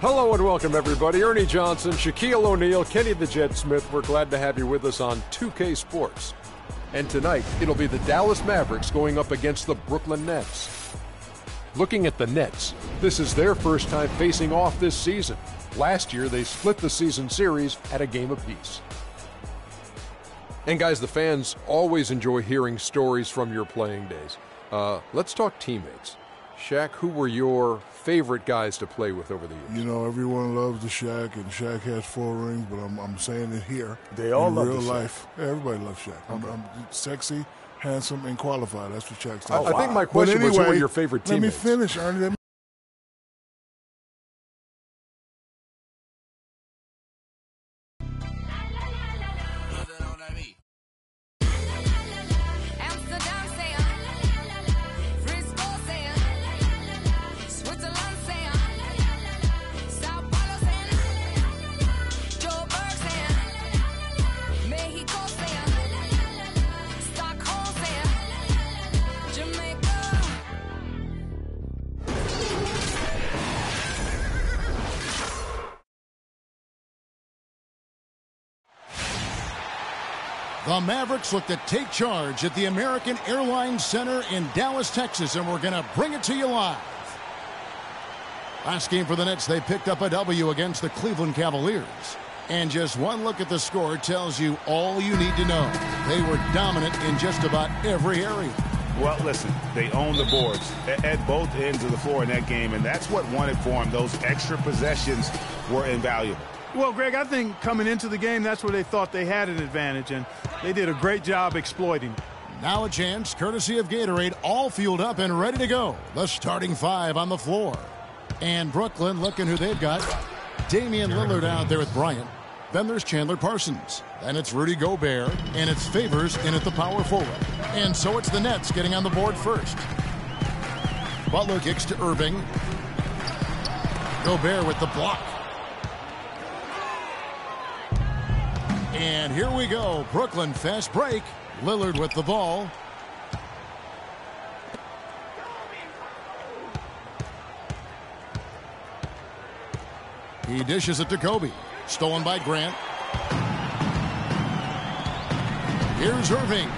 Hello and welcome, everybody. Ernie Johnson, Shaquille O'Neal, Kenny the Jet Smith. We're glad to have you with us on 2K Sports. And tonight, it'll be the Dallas Mavericks going up against the Brooklyn Nets. Looking at the Nets, this is their first time facing off this season. Last year, they split the season series at a game apiece. And guys, the fans always enjoy hearing stories from your playing days. Let's talk teammates. Shaq, who were your favorite guys to play with over the years? You know, everyone loves the Shaq, and Shaq has 4 rings, but I'm saying it here. They all love real the Shaq. life. Yeah, everybody loves Shaq. Okay. I'm sexy, handsome, and qualified. That's what Shaq stands I for. think my question was, who were your favorite teammates? Let me finish, Ernie. The Mavericks look to take charge at the American Airlines Center in Dallas, Texas, and we're going to bring it to you live. Last game for the Nets, they picked up a W against the Cleveland Cavaliers. And just one look at the score tells you all you need to know. They were dominant in just about every area. Well, listen, they own the boards at both ends of the floor in that game, and that's what won it for them. Those extra possessions were invaluable. Well, Greg, I think coming into the game, that's where they thought they had an advantage, and they did a great job exploiting it. Now a chance, courtesy of Gatorade, all fueled up and ready to go. The starting 5 on the floor. And Brooklyn looking who they've got. Damian Lillard out there with Bryant. Then there's Chandler Parsons. Then it's Rudy Gobert, and it's Favors in at the power forward. And so it's the Nets getting on the board first. Butler kicks to Irving. Gobert with the block. And here we go. Brooklyn fast break. Lillard with the ball. He dishes it to Kobe. Stolen by Grant. Here's Irving.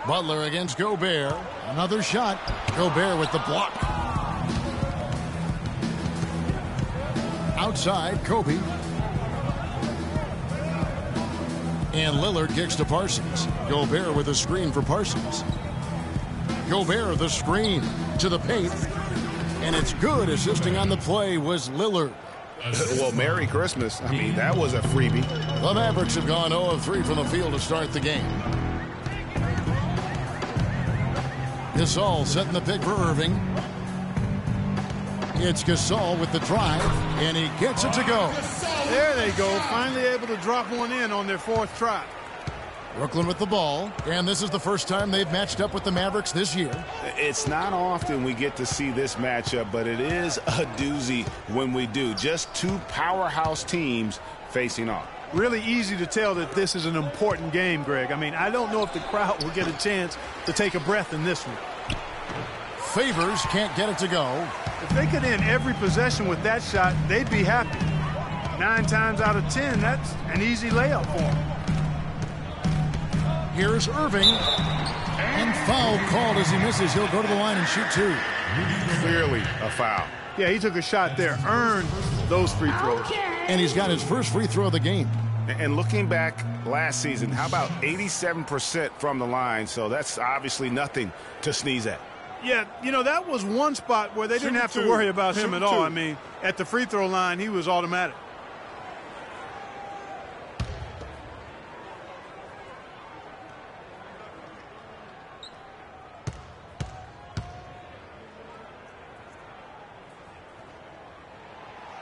Butler against Gobert. Another shot. Gobert with the block. Outside, Kobe. And Lillard kicks to Parsons. Gobert with a screen for Parsons. Gobert the screen to the paint. And it's good. Assisting on the play was Lillard. Well, Merry Christmas. I mean, that was a freebie. The Mavericks have gone 0 of 3 from the field to start the game. Gasol setting the pick for Irving. It's Gasol with the drive, and he gets it to go. There they go, finally able to drop one in on their 4th try. Brooklyn with the ball, and this is the first time they've matched up with the Mavericks this year. It's not often we get to see this matchup, but it is a doozy when we do. Just 2 powerhouse teams facing off. Really easy to tell that this is an important game, Greg. I mean, I don't know if the crowd will get a chance to take a breath in this one. Favors can't get it to go. If they could end every possession with that shot, they'd be happy. 9 times out of 10, that's an easy layup for them. Here's Irving. And foul called as he misses. He'll go to the line and shoot 2. Clearly a foul. Yeah, he took a shot there, earned those free throws. And he's got his first free throw of the game. And looking back last season, how about 87% from the line? So that's obviously nothing to sneeze at. Yeah, you know, that was one spot where they didn't have to worry about him at all. I mean, at the free throw line, he was automatic.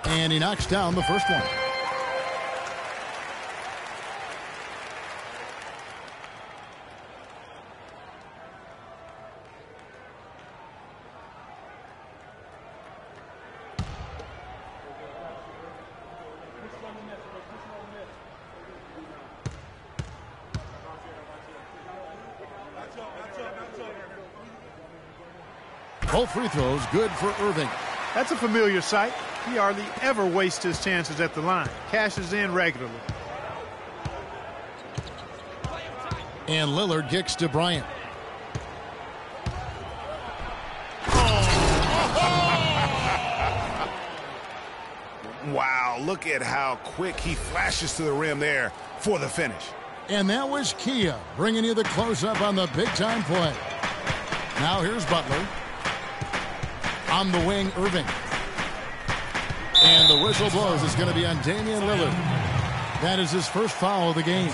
And he knocks down the first one. Both free throws good for Irving. That's a familiar sight. He hardly ever wastes his chances at the line. Cashes in regularly. And Lillard kicks to Bryant. Wow, look at how quick he flashes to the rim there for the finish. And that was Kia bringing you the close-up on the big-time play. Now here's Butler. On the wing, Irving. And the whistle blows. It's going to be on Damian Lillard. That is his first foul of the game.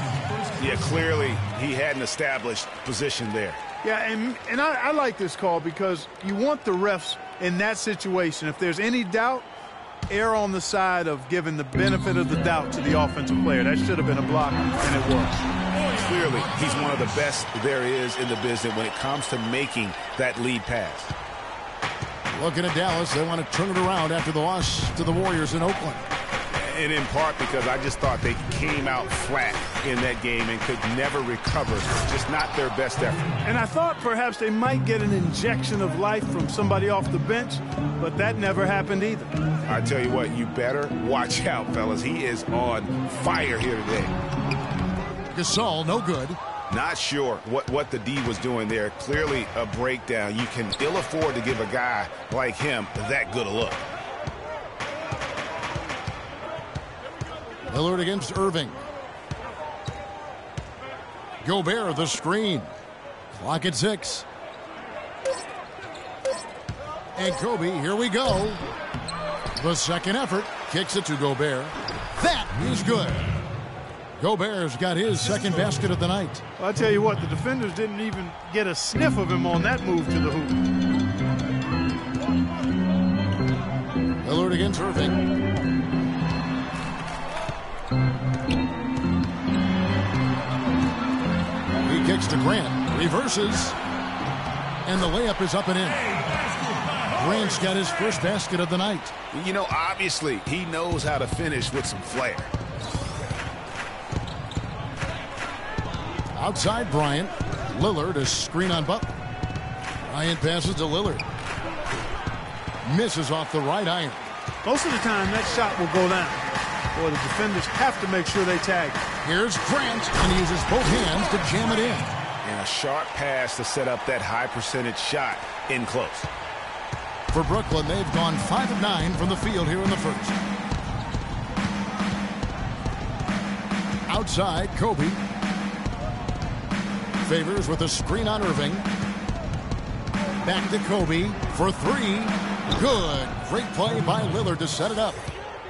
Yeah, clearly he hadn't established position there. Yeah, and I like this call because you want the refs in that situation. If there's any doubt, err on the side of giving the benefit of the doubt to the offensive player. That should have been a block, and it was. Clearly, he's one of the best there is in the business when it comes to making that lead pass. Looking at Dallas, they want to turn it around after the loss to the Warriors in Oakland. And in part because I just thought they came out flat in that game and could never recover. Just not their best effort. And I thought perhaps they might get an injection of life from somebody off the bench, but that never happened either. I tell you what, you better watch out, fellas. He is on fire here today. Gasol, no good. Not sure what the D was doing there. Clearly a breakdown. You can ill afford to give a guy like him that good a look. Lillard against Irving. Gobert, the screen. Clock at 6. And Kobe, here we go. The second effort kicks it to Gobert. That is good. Gobert's got his second basket of the night. Well, I'll tell you what, the defenders didn't even get a sniff of him on that move to the hoop. Lillard against Irving. He kicks to Grant, reverses, and the layup is up and in. Grant's got his first basket of the night. You know, obviously, he knows how to finish with some flair. Outside Bryant. Lillard, a screen on Butler. Bryant passes to Lillard. Misses off the right iron. Most of the time, that shot will go down. Boy, the defenders have to make sure they tag. Here's Grant, and he uses both hands to jam it in. And a sharp pass to set up that high percentage shot in close. For Brooklyn, they've gone 5 of 9 from the field here in the first. Outside, Kobe. Favors with a screen on Irving. Back to Kobe for 3. Good. Great play by Lillard to set it up.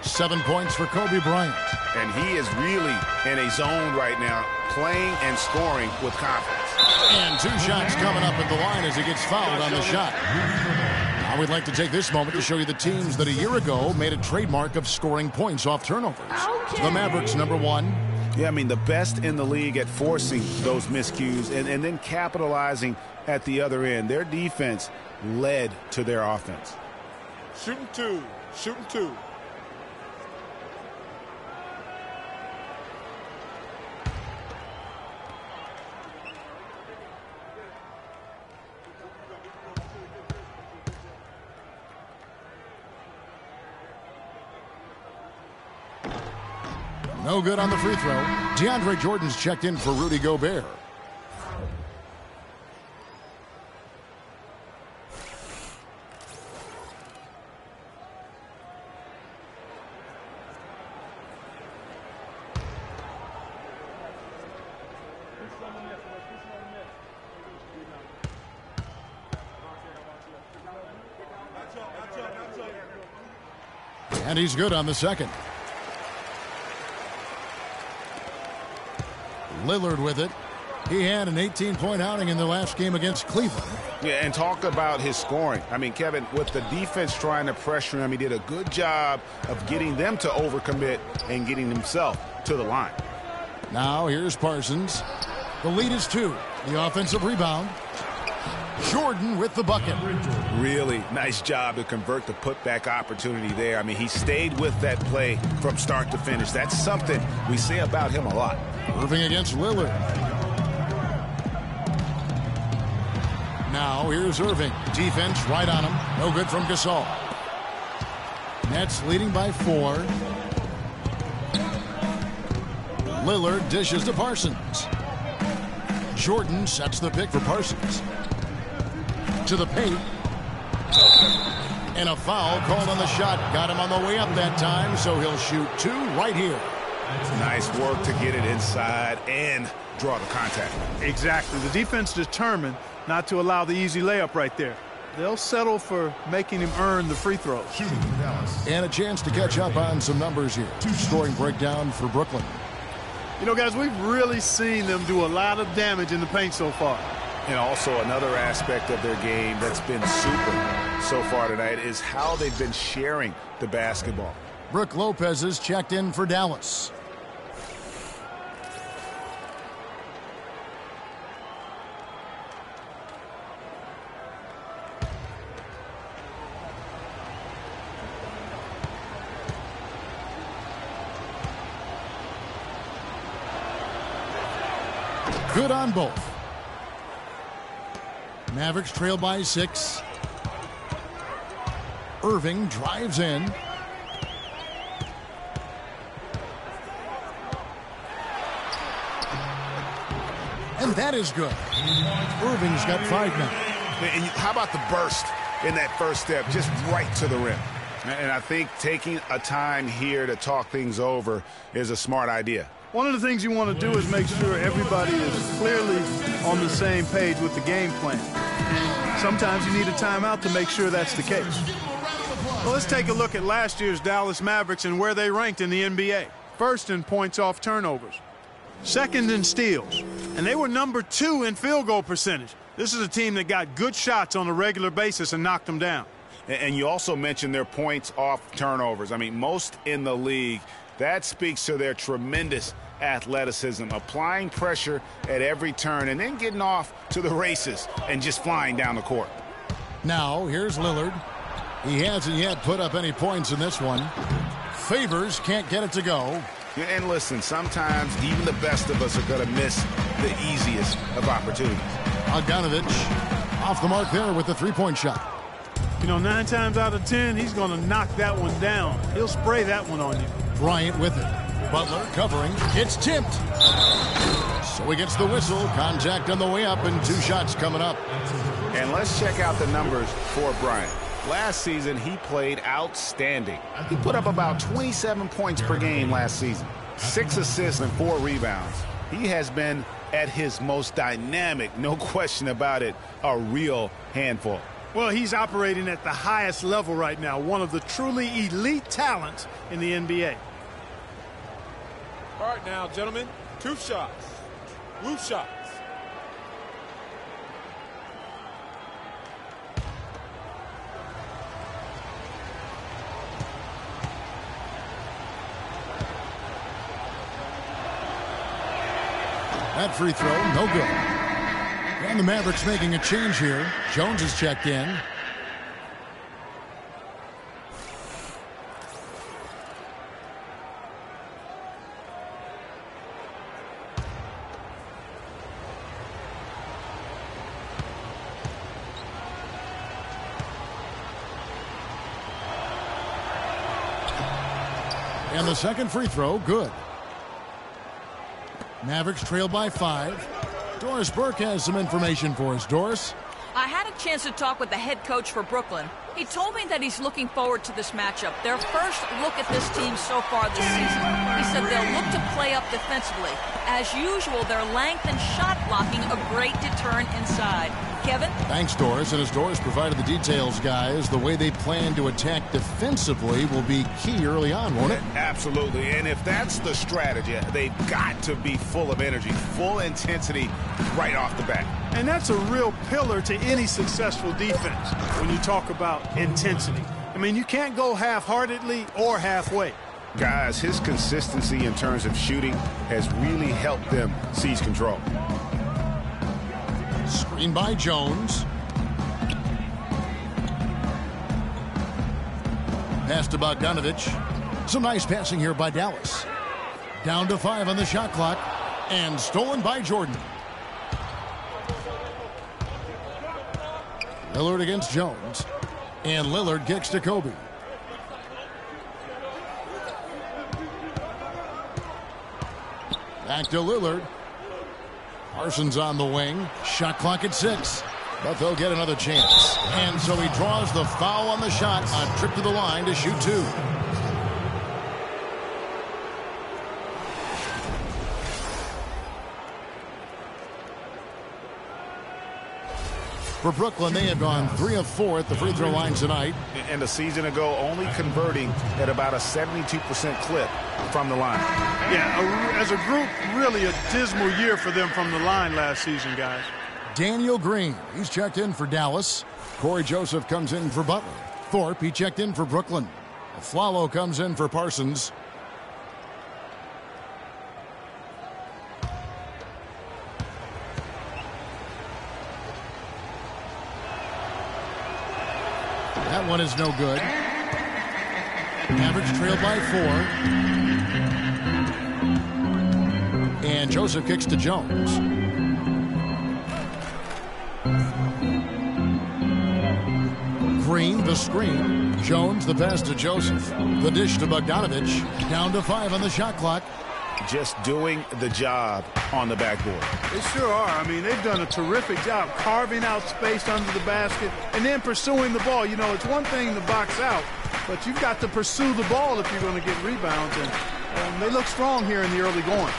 7 points for Kobe Bryant. And he is really in a zone right now, playing and scoring with confidence. And 2 shots coming up at the line as he gets fouled on the shot. Now we'd like to take this moment to show you the teams that a year ago made a trademark of scoring points off turnovers. Okay. The Mavericks, number 1. Yeah, I mean, the best in the league at forcing those miscues and then capitalizing at the other end. Their defense led to their offense. Shooting 2. Shooting 2. No good on the free throw. DeAndre Jordan's checked in for Rudy Gobert. And he's good on the second. Lillard with it. He had an 18-point outing in the last game against Cleveland. Yeah, and talk about his scoring. I mean, Kevin, with the defense trying to pressure him, he did a good job of getting them to overcommit and getting himself to the line. Now here's Parsons. The lead is 2. The offensive rebound. Jordan with the bucket. Really nice job to convert the putback opportunity there. I mean, he stayed with that play from start to finish. That's something we say about him a lot. Irving against Lillard. Now here's Irving. Defense right on him. No good from Gasol. Nets leading by 4. Lillard dishes to Parsons. Jordan sets the pick for Parsons. To the paint. And a foul called on the shot. Got him on the way up that time, so he'll shoot 2 right here. Nice work to get it inside and draw the contact. Exactly. The defense determined not to allow the easy layup right there. They'll settle for making him earn the free throws. And a chance to catch up on some numbers here. Scoring breakdown for Brooklyn. You know, guys, we've really seen them do a lot of damage in the paint so far. And also another aspect of their game that's been super so far tonight is how they've been sharing the basketball. Brook Lopez is checked in for Dallas. Good on both. Mavericks trail by 6. Irving drives in. And that is good. Irving's got 5 now. And how about the burst in that first step, just right to the rim? And I think taking a time here to talk things over is a smart idea. One of the things you want to do is make sure everybody is clearly on the same page with the game plan. Sometimes you need a timeout to make sure that's the case. Well, let's take a look at last year's Dallas Mavericks and where they ranked in the NBA. First in points off turnovers. Second in steals. And they were number 2 in field goal percentage. This is a team that got good shots on a regular basis and knocked them down. And you also mentioned their points off turnovers. I mean, most in the league. That speaks to their tremendous athleticism, applying pressure at every turn and then getting off to the races and just flying down the court. Now, here's Lillard. He hasn't yet put up any points in this one. Favors can't get it to go. And listen, sometimes even the best of us are going to miss the easiest of opportunities. Bogdanovich off the mark there with the three-point shot. You know, 9 times out of 10, he's going to knock that one down. He'll spray that one on you. Bryant with it. Butler covering. It's tipped. So he gets the whistle. Contact on the way up and 2 shots coming up. And let's check out the numbers for Bryant. Last season, he played outstanding. He put up about 27 points per game last season. 6 assists and 4 rebounds. He has been at his most dynamic, no question about it, a real handful. Well, he's operating at the highest level right now, one of the truly elite talents in the NBA. All right now, gentlemen, 2 shots. Loose shots. That free throw, no good. And the Mavericks making a change here. Jones is checked in. And the second free throw, good. Mavericks trail by 5. Doris Burke has some information for us. Doris? I had a chance to talk with the head coach for Brooklyn. He told me that he's looking forward to this matchup. Their first look at this team so far this season. He said they'll look to play up defensively. As usual, their length and shot blocking a great deterrent inside. Kevin? Thanks, Doris. And as Doris provided the details, guys, the way they plan to attack defensively will be key early on, won't it? Absolutely. And if that's the strategy, they've got to be full of energy, full intensity right off the bat. And that's a real pillar to any successful defense when you talk about intensity. I mean, you can't go half-heartedly or halfway. Guys, his consistency in terms of shooting has really helped them seize control. Screen by Jones. Pass to Bogdanovich. Some nice passing here by Dallas. Down to 5 on the shot clock. And stolen by Jordan. Lillard against Jones. And Lillard kicks to Kobe. Back to Lillard. Parsons on the wing. Shot clock at 6. But they'll get another chance. And so he draws the foul on the shot. A trip to the line to shoot 2. For Brooklyn, they have gone 3 of 4 at the free throw line tonight. And a season ago, only converting at about a 72% clip from the line. Yeah, as a group, really a dismal year for them from the line last season, guys. Daniel Green, he's checked in for Dallas. Corey Joseph comes in for Butler. Thorpe, he checked in for Brooklyn. Flalo comes in for Parsons. That one is no good. Mavericks trailed by 4. And Joseph kicks to Jones. Green, the screen. Jones, the pass to Joseph. The dish to Bogdanovich. Down to 5 on the shot clock. Just doing the job on the backboard. They sure are. I mean, they've done a terrific job carving out space under the basket and then pursuing the ball. You know, it's one thing to box out, but you've got to pursue the ball if you're going to get rebounds. And they look strong here in the early going.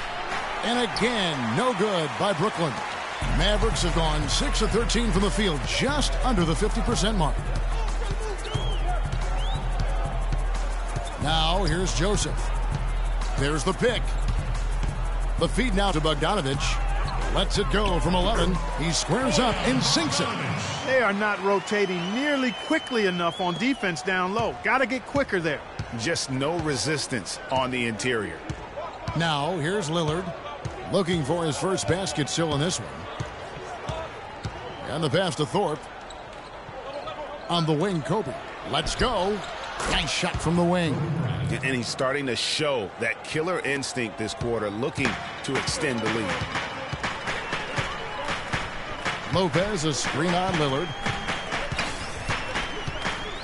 And again, no good by Brooklyn. Mavericks have gone 6 of 13 from the field, just under the 50% mark. Now, here's Joseph. There's the pick. The feed now to Bogdanovich. Lets it go from 11. He squares up and sinks it. They are not rotating nearly quickly enough on defense down low. Got to get quicker there. Just no resistance on the interior. Now, here's Lillard. Looking for his first basket still in this one. And the pass to Thorpe. On the wing, Kobe. Let's go. Nice shot from the wing. And he's starting to show that killer instinct this quarter, looking to extend the lead. Lopez, a screen on Lillard.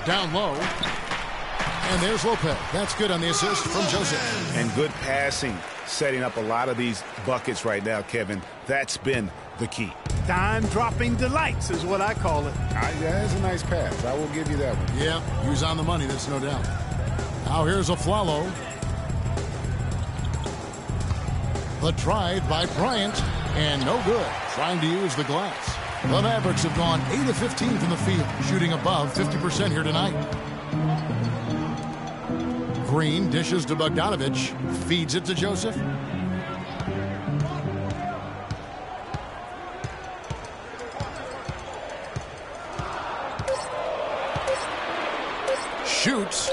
Down low. And there's Lopez. That's good on the assist from Joseph. And good passing, setting up a lot of these buckets right now, Kevin. That's been the key. Dime-dropping delights is what I call it. That is a nice pass. I will give you that one. Yeah, he was on the money, that's no doubt. Now here's Afflalo. The drive by Bryant, and no good. Trying to use the glass. The Mavericks have gone 8 of 15 from the field, shooting above 50% here tonight. Green dishes to Bogdanovich, feeds it to Joseph. Shoots.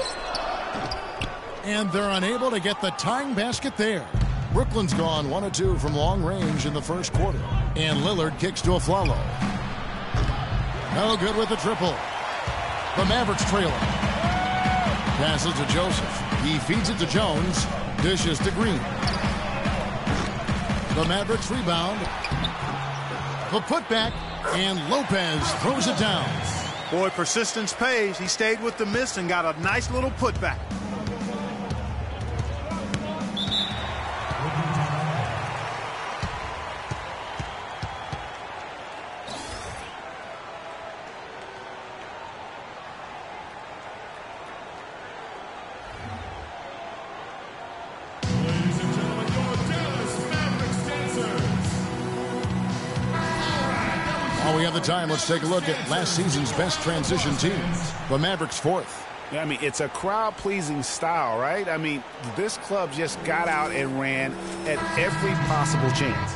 And they're unable to get the tying basket there. Brooklyn's gone 1 of 2 from long range in the first quarter. And Lillard kicks to Afflalo. No good with the triple. The Mavericks trailing. Passes to Joseph. He feeds it to Jones. Dishes to Green. The Mavericks rebound. The putback. And Lopez throws it down. Boy, persistence pays. He stayed with the miss and got a nice little putback. While we have the time, let's take a look at last season's best transition teams. The Mavericks 4th. I mean, it's a crowd-pleasing style, right? I mean, this club just got out and ran at every possible chance.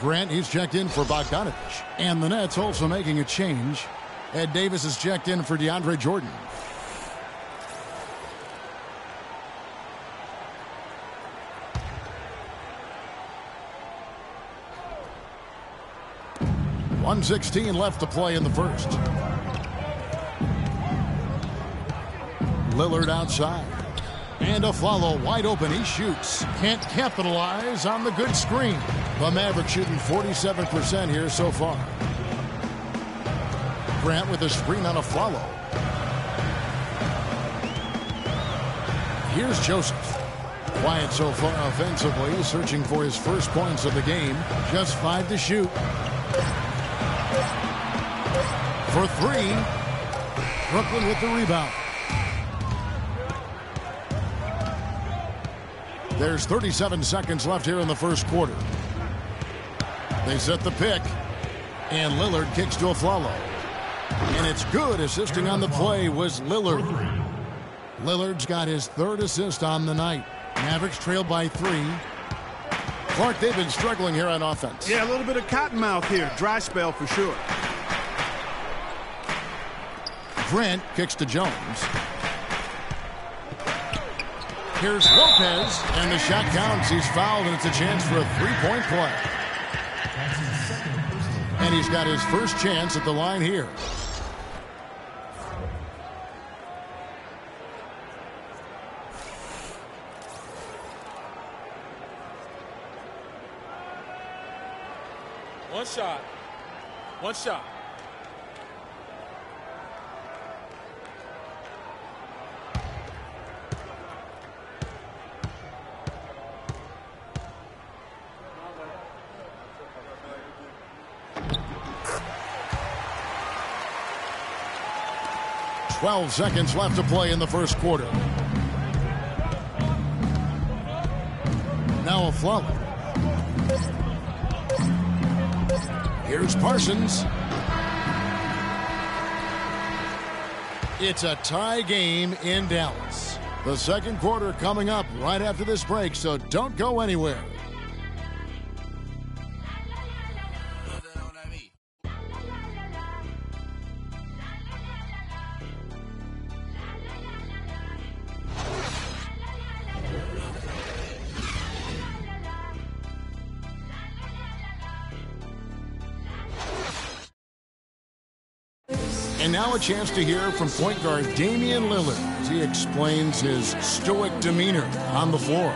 Grant, he's checked in for Bogdanovich. And the Nets also making a change. Ed Davis is checked in for DeAndre Jordan. .116 left to play in the first. Lillard outside. And Afflalo wide open. He shoots. Can't capitalize on the good screen. The Mavericks shooting 47% here so far. Grant with a screen on a follow. Here's Joseph. Quiet so far offensively, searching for his first points of the game. Just 5 to shoot. For 3. Brooklyn with the rebound. There's 37 seconds left here in the first quarter. They set the pick. And Lillard kicks to Afflalo. And it's good. Assisting on the play was Lillard. Lillard's got his 3rd assist on the night. Mavericks trailed by 3. Clark, they've been struggling here on offense. Yeah, a little bit of cottonmouth here. Dry spell for sure. Grant kicks to Jones. Here's Lopez, and the shot counts. He's fouled, and it's a chance for a 3-point play. And he's got his first chance at the line here. One shot. One shot. Twelve seconds left to play in the first quarter. Now Afflalo. Here's Parsons. It's a tie game in Dallas. The second quarter coming up right after this break, so don't go anywhere. And now a chance to hear from point guard Damian Lillard as he explains his stoic demeanor on the floor.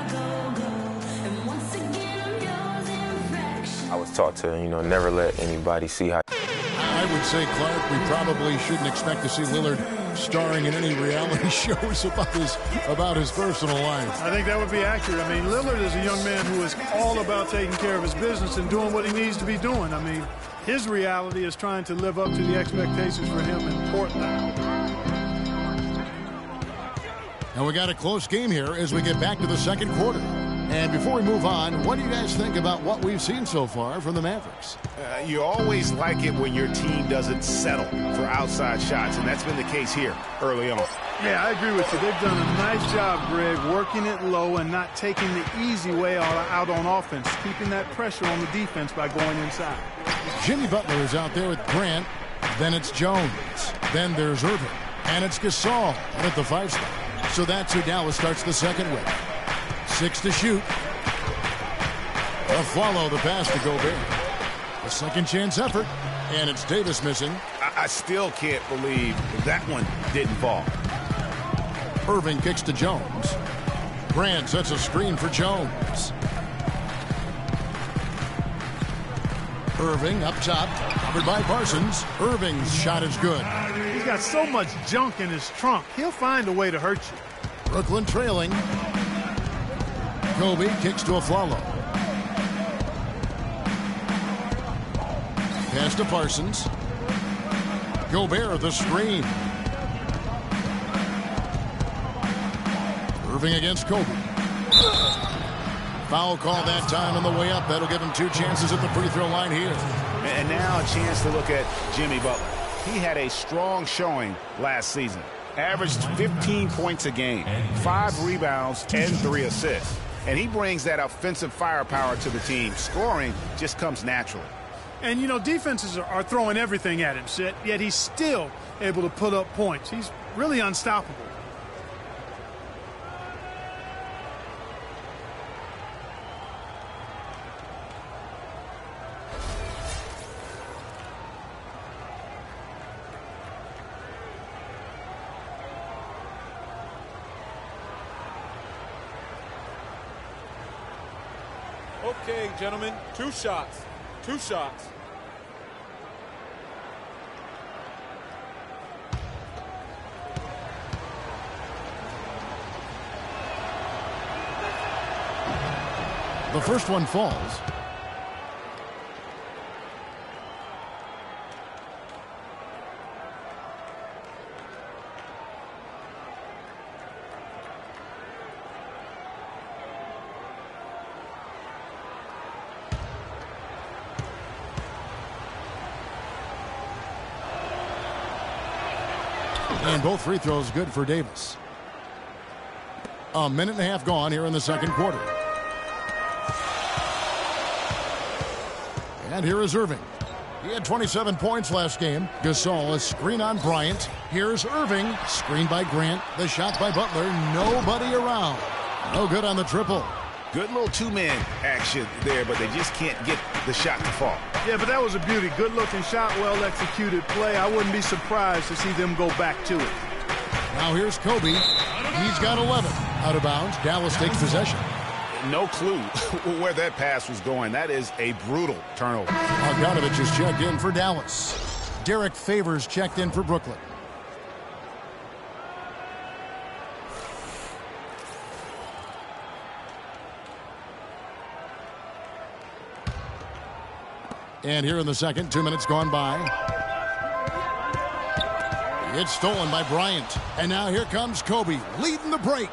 I was taught to, never let anybody see how. I would say, Clark, we probably shouldn't expect to see Lillard starring in any reality shows about his personal life. I think that would be accurate. I mean, Lillard is a young man who is all about taking care of his business and doing what he needs to be doing. I mean, his reality is trying to live up to the expectations for him in Portland. And we got a close game here as we get back to the second quarter. And before we move on, what do you guys think about what we've seen so far from the Mavericks? You always like it when your team doesn't settle for outside shots, and that's been the case here early on. Yeah, I agree with you. They've done a nice job, Greg, working it low and not taking the easy way out on offense, keeping that pressure on the defense by going inside. Jimmy Butler is out there with Grant. Then it's Jones. Then there's Irving. And it's Gasol at the 5 spot. So that's who Dallas starts the second with. 6 to shoot. Afflalo the pass to Gobert. A second chance effort. And it's Davis missing. I still can't believe that one didn't fall. Irving kicks to Jones. Grant sets a screen for Jones. Irving up top, covered by Parsons. Irving's shot is good. He's got so much junk in his trunk. He'll find a way to hurt you. Brooklyn trailing. Kobe kicks to Afflalo. Pass to Parsons. Gobert the screen. Irving against Kobe. Foul call that time on the way up. That'll give him 2 chances at the free throw line here. And now a chance to look at Jimmy Butler. He had a strong showing last season. Averaged 15 points a game, 5 rebounds, and 3 assists. And he brings that offensive firepower to the team. Scoring just comes naturally. And, defenses are throwing everything at him, yet he's still able to put up points. He's really unstoppable. Okay, gentlemen, 2 shots. 2 shots. The first one falls. And both free throws good for Davis. A minute and a half gone here in the second quarter. And here is Irving. He had 27 points last game. Gasol, a screen on Bryant. Here's Irving. Screened by Grant. The shot by Butler. Nobody around. No good on the triple. Good little two-man action there, but they just can't get the shot to fall. Yeah, but that was a beauty. Good-looking shot, well-executed play. I wouldn't be surprised to see them go back to it. Now here's Kobe. He's got 11. Out of bounds. Dallas takes possession. No clue where that pass was going. That is a brutal turnover. Bogdanovich is checked in for Dallas. Derek Favors checked in for Brooklyn. And here in the second, 2 minutes gone by. It's stolen by Bryant. And now here comes Kobe leading the break.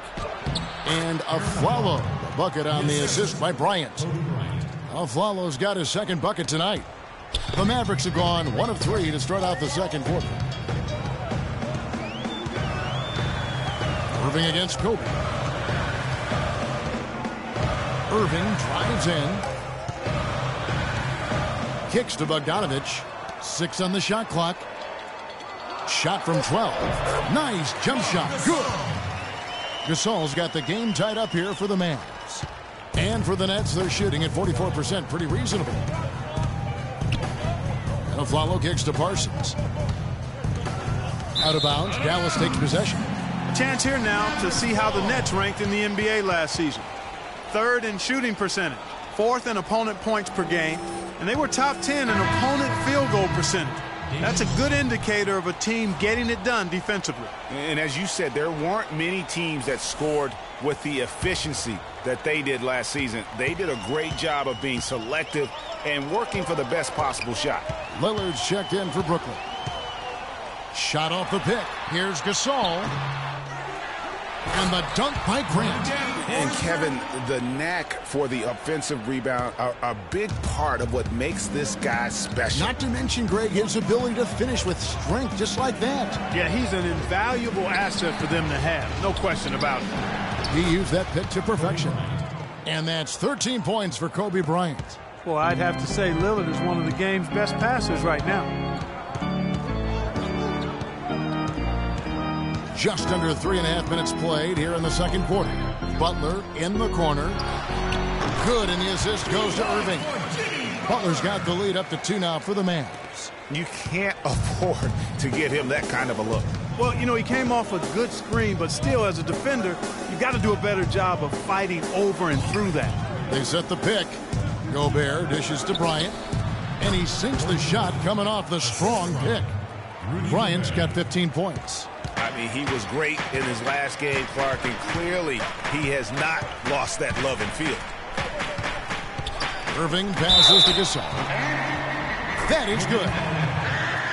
And Afflalo, the bucket on the assist by Bryant. Afflalo's got his second bucket tonight. The Mavericks have gone 1 of 3 to start out the second quarter. Irving against Kobe. Irving drives in. Kicks to Bogdanovich. 6 on the shot clock. Shot from 12. Nice jump shot. Good. Gasol's got the game tied up here for the Mavs. And for the Nets, they're shooting at 44%. Pretty reasonable. And Afflalo kicks to Parsons. Out of bounds. Dallas takes possession. A chance here now to see how the Nets ranked in the NBA last season. 3rd in shooting percentage. 4th in opponent points per game. And they were top 10 in opponent field goal percentage. That's a good indicator of a team getting it done defensively. And as you said, there weren't many teams that scored with the efficiency that they did last season. They did a great job of being selective and working for the best possible shot. Lillard's checked in for Brooklyn. Shot off the pick. Here's Gasol. And the dunk by Grant. And Kevin, the knack for the offensive rebound are a big part of what makes this guy special. Not to mention, Greg, his ability to finish with strength just like that. Yeah, he's an invaluable asset for them to have. No question about it. He used that pick to perfection. And that's 13 points for Kobe Bryant. Well, I'd have to say Lillard is one of the game's best passers right now. Just under 3.5 minutes played here in the second quarter. Butler in the corner. Good, and the assist goes to Irving. Butler's got the lead up to 2 now for the Mavs. You can't afford to get him that kind of a look. Well, you know, he came off a good screen, but still, as a defender, you got to do a better job of fighting over and through that. They set the pick. Gobert dishes to Bryant, and he sinks the shot coming off the strong pick. Bryant's got 15 points. I mean, he was great in his last game, Clark, and clearly he has not lost that love and feel. Irving passes to Gasol. That is good.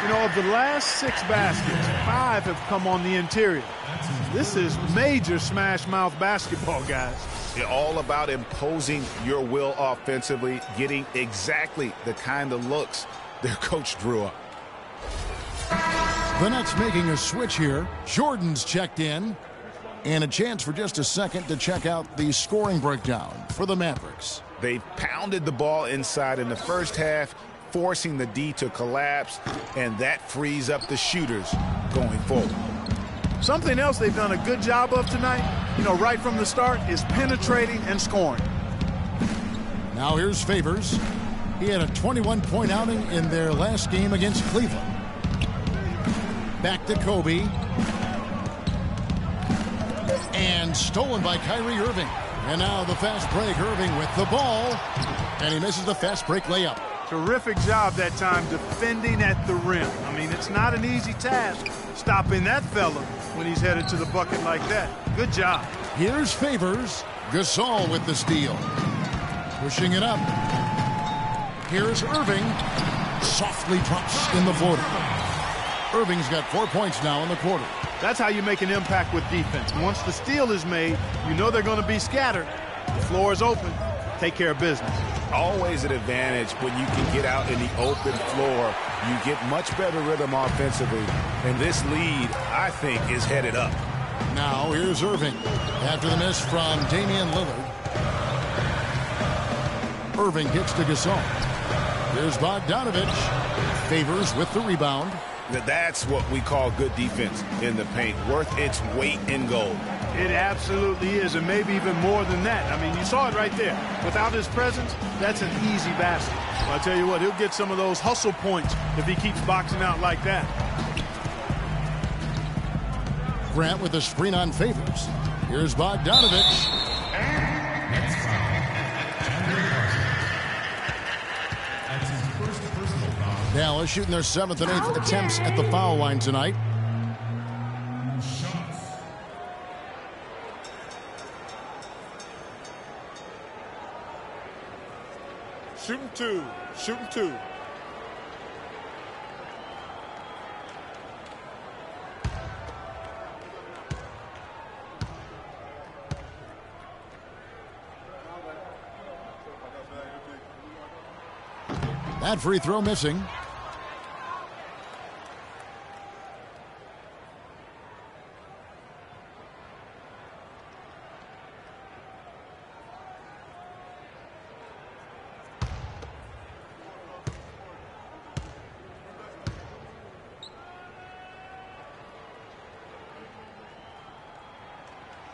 You know, of the last 6 baskets, 5 have come on the interior. This is major smash-mouth basketball, guys. It's all about imposing your will offensively, getting exactly the kind of looks their coach drew up. The Nets making a switch here. Jordan's checked in. And a chance for just a second to check out the scoring breakdown for the Mavericks. They pounded the ball inside in the first half, forcing the D to collapse, and that frees up the shooters going forward. Something else they've done a good job of tonight, you know, right from the start, is penetrating and scoring. Now here's Favors. He had a 21-point outing in their last game against Cleveland. Back to Kobe. And stolen by Kyrie Irving. And now the fast break. Irving with the ball. And he misses the fast break layup. Terrific job that time defending at the rim. I mean, it's not an easy task stopping that fella when he's headed to the bucket like that. Good job. Here's Favors. Gasol with the steal. Pushing it up. Here's Irving. Softly drops in the floater. Irving's got 4 points now in the quarter. That's how you make an impact with defense. Once the steal is made, you know they're going to be scattered. The floor is open. Take care of business. Always an advantage when you can get out in the open floor. You get much better rhythm offensively. And this lead, I think, is headed up. Now here's Irving. After the miss from Damian Lillard. Irving kicks to Gasol. Here's Bogdanovich. Favors with the rebound. That's what we call good defense in the paint. Worth its weight in gold. It absolutely is, and maybe even more than that. I mean, you saw it right there. Without his presence, that's an easy basket. Well, I tell you what, he'll get some of those hustle points if he keeps boxing out like that. Grant with a screen on Favors. Here's Bogdanovich. Dallas shooting their 7th and 8th attempts at the foul line tonight. Shooting two. Shooting two. That free throw missing.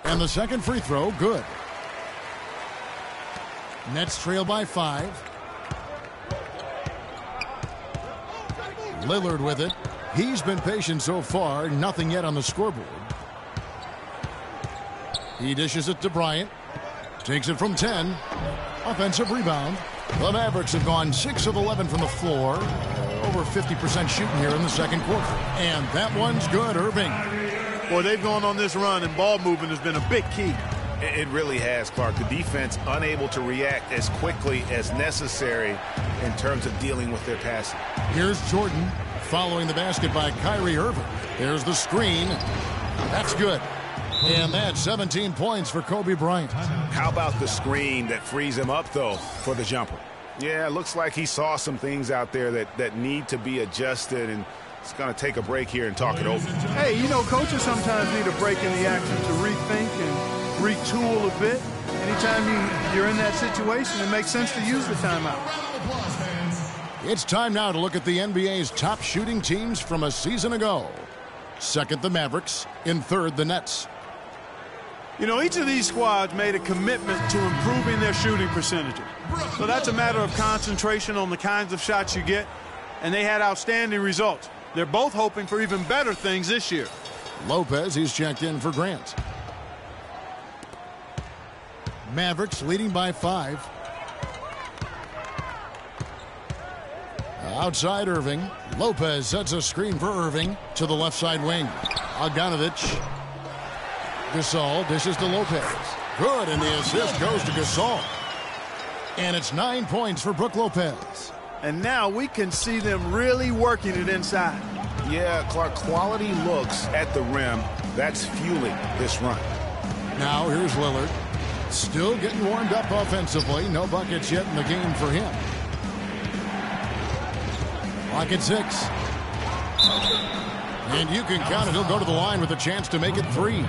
And the second free throw, good. Nets trail by 5. Lillard with it. He's been patient so far. Nothing yet on the scoreboard. He dishes it to Bryant. Takes it from 10. Offensive rebound. The Mavericks have gone 6 of 11 from the floor. Over 50% shooting here in the second quarter. And that one's good, Irving. Boy, they've gone on this run, and ball movement has been a big key. It really has, Clark. The defense unable to react as quickly as necessary in terms of dealing with their passing. Here's Jordan following the basket by Kyrie Irving. There's the screen. That's good. And that's 17 points for Kobe Bryant. How about the screen that frees him up, though, for the jumper? Yeah, it looks like he saw some things out there that need to be adjusted, and it's going to take a break here and talk it over. Hey, you know, coaches sometimes need a break in the action to rethink and retool a bit. Anytime you're in that situation, it makes sense to use the timeout. It's time now to look at the NBA's top shooting teams from a season ago. Second, the Mavericks. In third, the Nets. You know, each of these squads made a commitment to improving their shooting percentages. So that's a matter of concentration on the kinds of shots you get, and they had outstanding results. They're both hoping for even better things this year. Lopez, he's checked in for Grant. Mavericks leading by 5. Outside Irving. Lopez sets a screen for Irving to the left side wing. Bogdanovich. Gasol dishes to Lopez. Good, and the assist goes to Gasol. And it's 9 points for Brook Lopez. And now we can see them really working it inside. Yeah, Clark, quality looks at the rim. That's fueling this run. Now here's Lillard. Still getting warmed up offensively. No buckets yet in the game for him. Clock at 6. And you can count it. He'll go to the line with a chance to make it 3.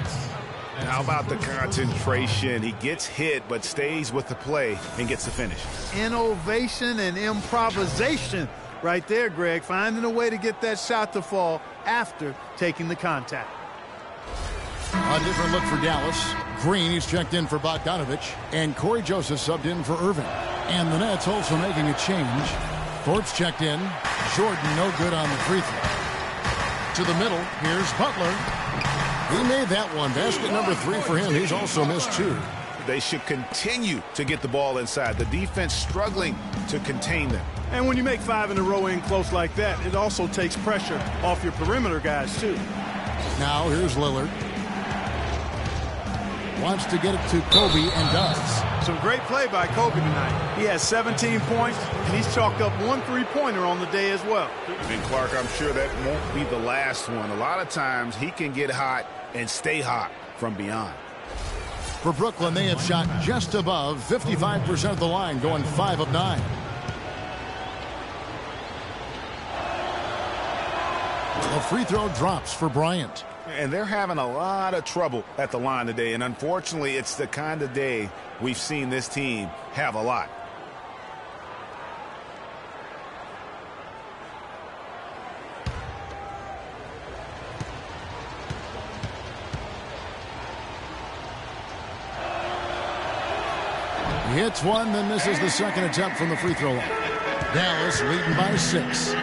How about the concentration? He gets hit but stays with the play and gets the finish. Innovation and improvisation right there, Greg. Finding a way to get that shot to fall after taking the contact. A different look for Dallas. Green, he's checked in for Bogdanovich. And Corey Joseph subbed in for Irving. And the Nets also making a change. Thorpe's checked in. Jordan no good on the free throw. To the middle, here's Butler. He made that one. Basket number 3 for him. He's also missed 2. They should continue to get the ball inside. The defense struggling to contain them. And when you make 5 in a row in close like that, it also takes pressure off your perimeter guys, too. Now here's Lillard. wants to get it to Kobe and does. Some great play by Kobe tonight. He has 17 points, and he's chalked up 1 3-pointer on the day as well. And Clark, I'm sure that won't be the last one. A lot of times he can get hot and stay hot from beyond. For Brooklyn, they have shot just above 55% of the line, going 5 of 9. A free throw drops for Bryant. And they're having a lot of trouble at the line today. And unfortunately, it's the kind of day we've seen this team have a lot. He hits one, then misses the second attempt from the free throw line. Dallas leading by 6.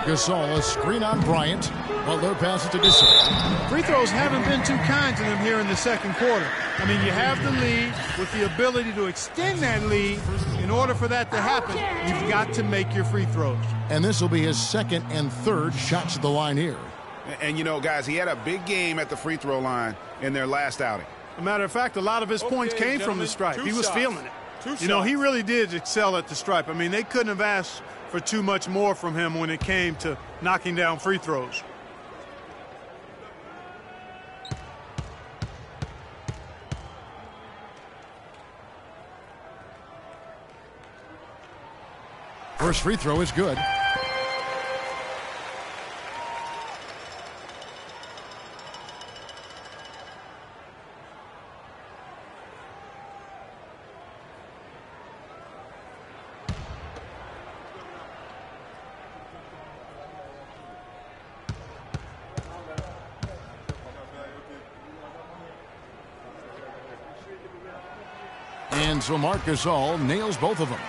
Gasol, a screen on Bryant. Butler passes to Gasol. Free throws haven't been too kind to them here in the second quarter. I mean, you have the lead with the ability to extend that lead. In order for that to happen, you've got to make your free throws. And this will be his second and third shots at the line here. And, you know, guys, he had a big game at the free throw line in their last outing. As a matter of fact, a lot of his points came from the stripe. He was feeling it. You know, he really did excel at the stripe. I mean, they couldn't have asked for too much more from him when it came to knocking down free throws. First free throw is good. And so Marc Gasol nails both of them.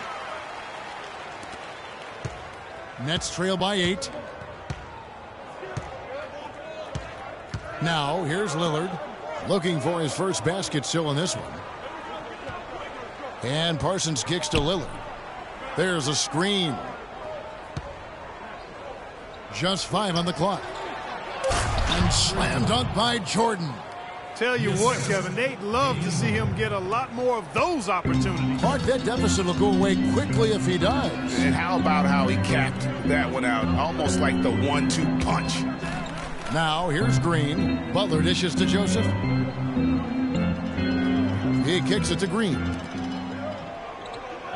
Nets trail by 8. Now here's Lillard looking for his first basket still in this one. And Parsons kicks to Lillard. There's a screen. Just 5 on the clock. And slam dunk by Jordan. Tell you what, Kevin, they'd love to see him get a lot more of those opportunities. Clark, that deficit will go away quickly if he does. And how about how he capped that one out? Almost like the 1-2 punch. Now, here's Green. Butler dishes to Joseph. He kicks it to Green.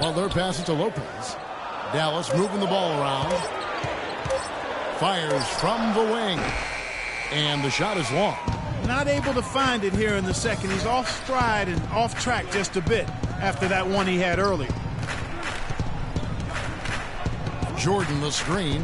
Butler passes to Lopez. Dallas moving the ball around. Fires from the wing. And the shot is long. Not able to find it here in the second. He's off stride and off track just a bit after that one he had earlier. Jordan the screen.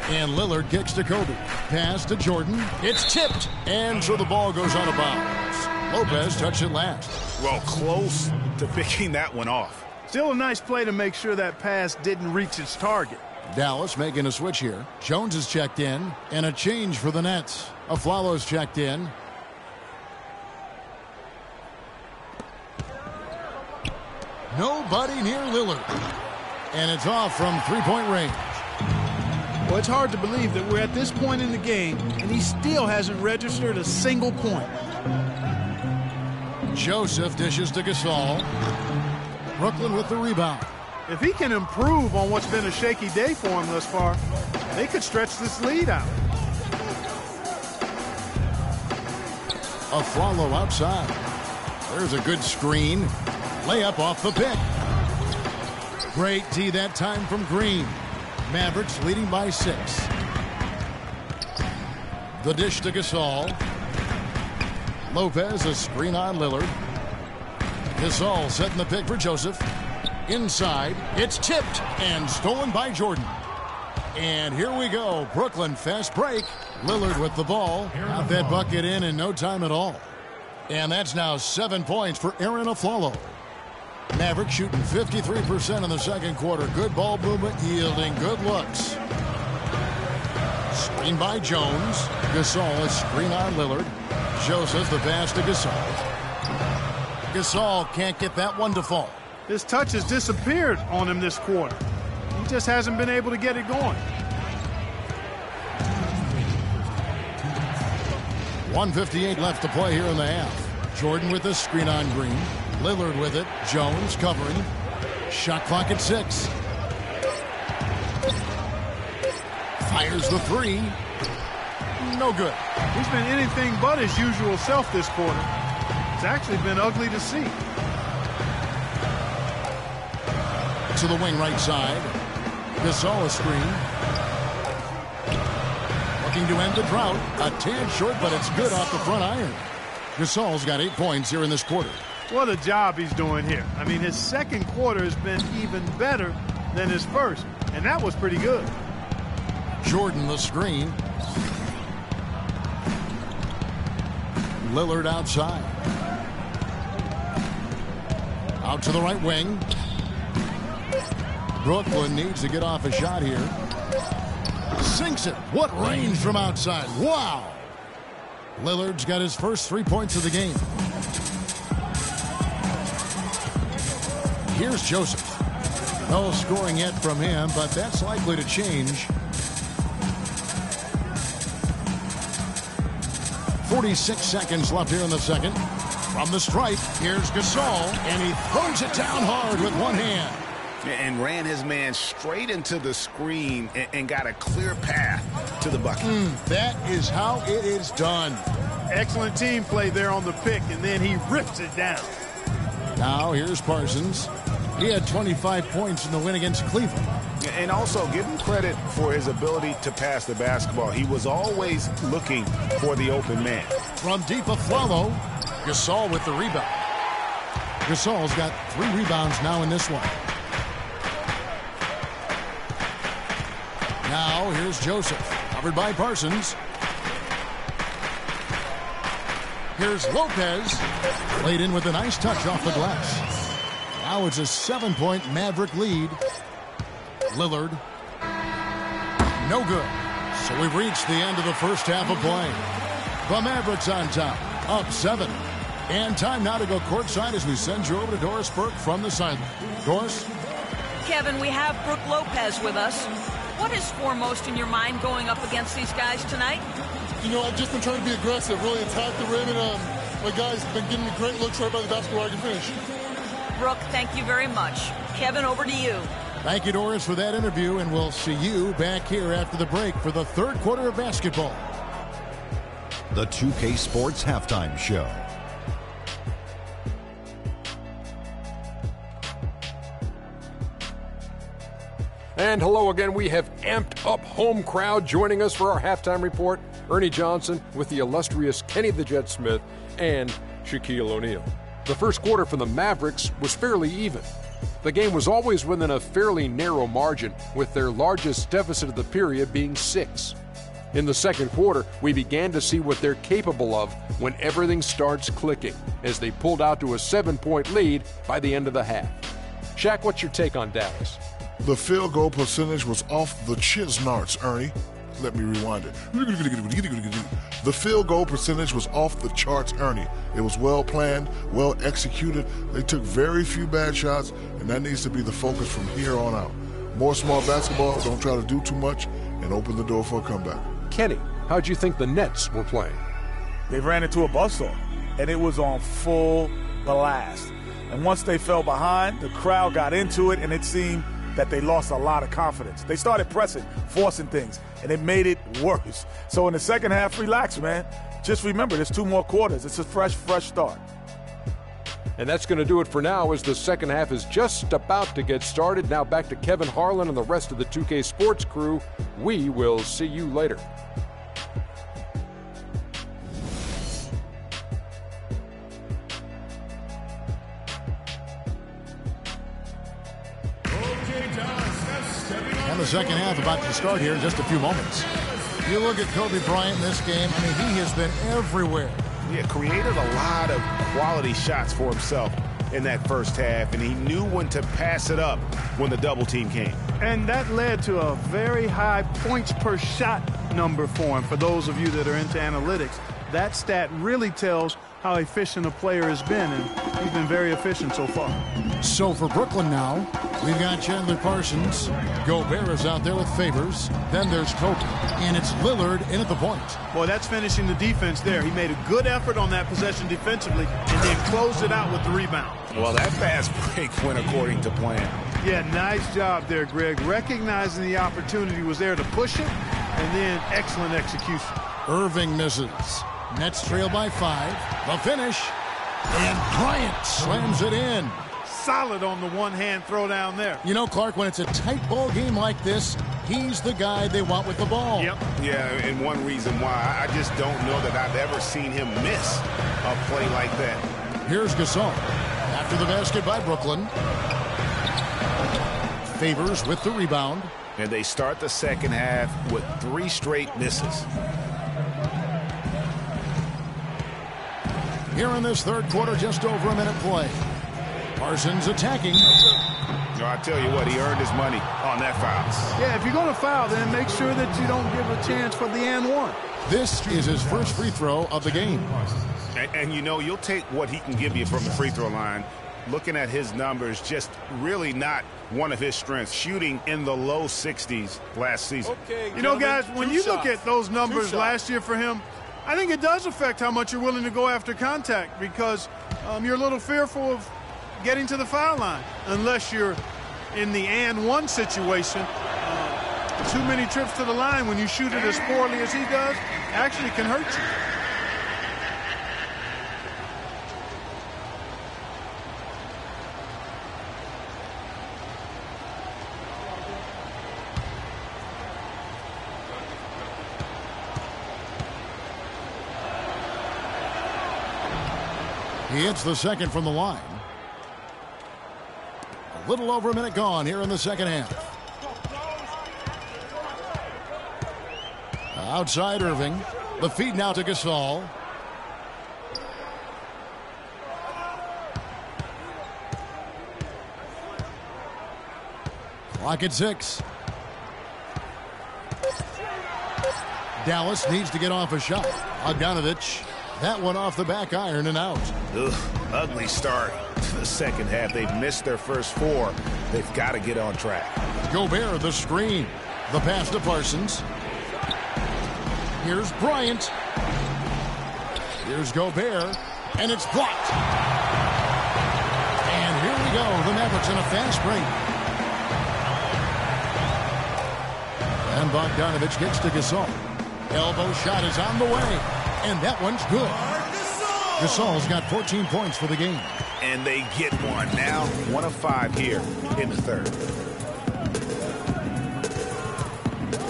And Lillard kicks to Kobe. Pass to Jordan. It's tipped. And so the ball goes out of bounds. Lopez touched it last. Well, close to picking that one off. Still a nice play to make sure that pass didn't reach its target. Dallas making a switch here. Jones is checked in. And a change for the Nets. Aflalo's checked in. Nobody near Lillard. And it's off from three-point range. Well, it's hard to believe that we're at this point in the game, and he still hasn't registered a single point. Joseph dishes to Gasol. Brooklyn with the rebound. If he can improve on what's been a shaky day for him thus far, they could stretch this lead out. Aflalo outside. There's a good screen. Layup off the pick. Great D that time from Green. Mavericks leading by 6. The dish to Gasol. Lopez a screen on Lillard. Gasol setting the pick for Joseph. Inside. It's tipped and stolen by Jordan. And here we go. Brooklyn fast break. Lillard with the ball. Got that bucket in no time at all. And that's now 7 points for Arron Afflalo. Mavericks shooting 53% in the second quarter. Good ball movement, yielding good looks. Screen by Jones. Gasol a screen on Lillard. Joseph the pass to Gasol. Gasol can't get that one to fall. His touch has disappeared on him this quarter. He just hasn't been able to get it going. 1:58 left to play here in the half. Jordan with the screen on Green. Lillard with it. Jones covering. Shot clock at 6. Fires the 3. No good. He's been anything but his usual self this quarter. It's actually been ugly to see. To the wing right side. Gasol a screen. Looking to end the drought. A tad short, but it's good off the front iron. Gasol's got 8 points here in this quarter. What a job he's doing here. I mean, his second quarter has been even better than his first, and that was pretty good. Jordan the screen. Lillard outside. Out to the right wing. Brooklyn needs to get off a shot here. Sinks it. What range from outside. Wow. Lillard's got his first 3 points of the game. Here's Joseph. No scoring yet from him, but that's likely to change. 46 seconds left here in the second. From the stripe, here's Gasol, and he throws it down hard with one hand. And ran his man straight into the screen and got a clear path to the bucket. That is how it is done. Excellent team play there on the pick, and then he rips it down. Now here's Parsons. He had 25 points in the win against Cleveland. And also give him credit for his ability to pass the basketball. He was always looking for the open man. From deep Afflalo, Gasol with the rebound. Gasol's got 3 rebounds now in this one. Now here's Joseph, covered by Parsons. Here's Lopez, laid in with a nice touch off the glass. Now it's a 7-point Maverick lead. Lillard. No good. So we've reached the end of the first half of play. The Mavericks on top, up 7. And time now to go courtside as we send you over to Doris Burke from the sideline. Doris? Kevin, we have Brook Lopez with us. What is foremost in your mind going up against these guys tonight? You know, I've just been trying to be aggressive, really attack the rim, and my guys have been giving me great looks right by the basketball I can finish. Brooke, thank you very much. Kevin, over to you. Thank you, Doris, for that interview, and we'll see you back here after the break for the third quarter of basketball. The 2K Sports Halftime Show. And hello again. We have amped up home crowd joining us for our halftime report. Ernie Johnson with the illustrious Kenny the Jet Smith and Shaquille O'Neal. The first quarter for the Mavericks was fairly even. The game was always within a fairly narrow margin, with their largest deficit of the period being 6. In the second quarter, we began to see what they're capable of when everything starts clicking, as they pulled out to a 7-point lead by the end of the half. Shaq, what's your take on Dallas? The field goal percentage was off the Chisnarts, Ernie. Let me rewind it. The field goal percentage was off the charts, Ernie. It was well planned, well executed. They took very few bad shots, and that needs to be the focus from here on out. More smart basketball, don't try to do too much, and open the door for a comeback. Kenny, how'd you think the Nets were playing? They ran into a buzzsaw, and it was on full blast. And once they fell behind, the crowd got into it, and it seemed that they lost a lot of confidence. They started pressing, forcing things, and it made it worse. So in the second half, relax, man. Just remember, there's 2 more quarters. It's a fresh start. And that's going to do it for now, as the second half is just about to get started. Now back to Kevin Harlan and the rest of the 2K Sports crew. We will see you later. And the second half about to start here in just a few moments. You look at Kobe Bryant in this game, I mean, he has been everywhere. Yeah, created a lot of quality shots for himself in that first half, and he knew when to pass it up when the double team came. And that led to a very high points per shot number for him, for those of you that are into analytics. that stat really tells how efficient a player has been, and he's been very efficient so far. So for Brooklyn now, we've got Chandler Parsons. Gobert is out there with Favors. Then there's Kobe. And it's Lillard in at the point. Boy, that's finishing the defense there. He made a good effort on that possession defensively and then closed it out with the rebound. Well, that fast break went according to plan. Yeah, nice job there, Greg. Recognizing the opportunity was there to push it, and then excellent execution. Irving misses. Nets trail by 5. The finish. And Bryant slams it in. Solid on the one-hand throw down there. You know, Clark, when it's a tight ball game like this, he's the guy they want with the ball. Yep. Yeah, and one reason why, I just don't know that I've ever seen him miss a play like that. Here's Gasol. After the basket by Brooklyn. Favors with the rebound. And they start the second half with 3 straight misses. Here in this third quarter, just over a minute play. Parsons attacking. I tell you what, he earned his money on that foul. Yeah, if you're going to foul, then make sure that you don't give a chance for the and one. This is his first free throw of the game. And you know, you'll take what he can give you from the free throw line. Looking at his numbers, just really not one of his strengths. Shooting in the low 60s last season. Okay, you know, guys, when you look at those numbers last year for him, I think it does affect how much you're willing to go after contact, because you're a little fearful of getting to the foul line unless you're in the and one situation. Too many trips to the line when you shoot it as poorly as he does actually can hurt you. He hits the second from the line. A little over a minute gone here in the second half. Outside Irving. The feed now to Gasol. Clock at 6. Dallas needs to get off a shot. Bogdanovich. That one off the back iron and out. Ugh, ugly start to the second half. They've missed their first 4. They've got to get on track. Gobert, the screen. The pass to Parsons. Here's Bryant. Here's Gobert. And it's blocked. And here we go. The Mavericks in a fast break. And Bogdanovich gets to Gasol. Elbow shot is on the way. And that one's good. Gasol's got 14 points for the game. And they get one now. 1 of 5 here in the third.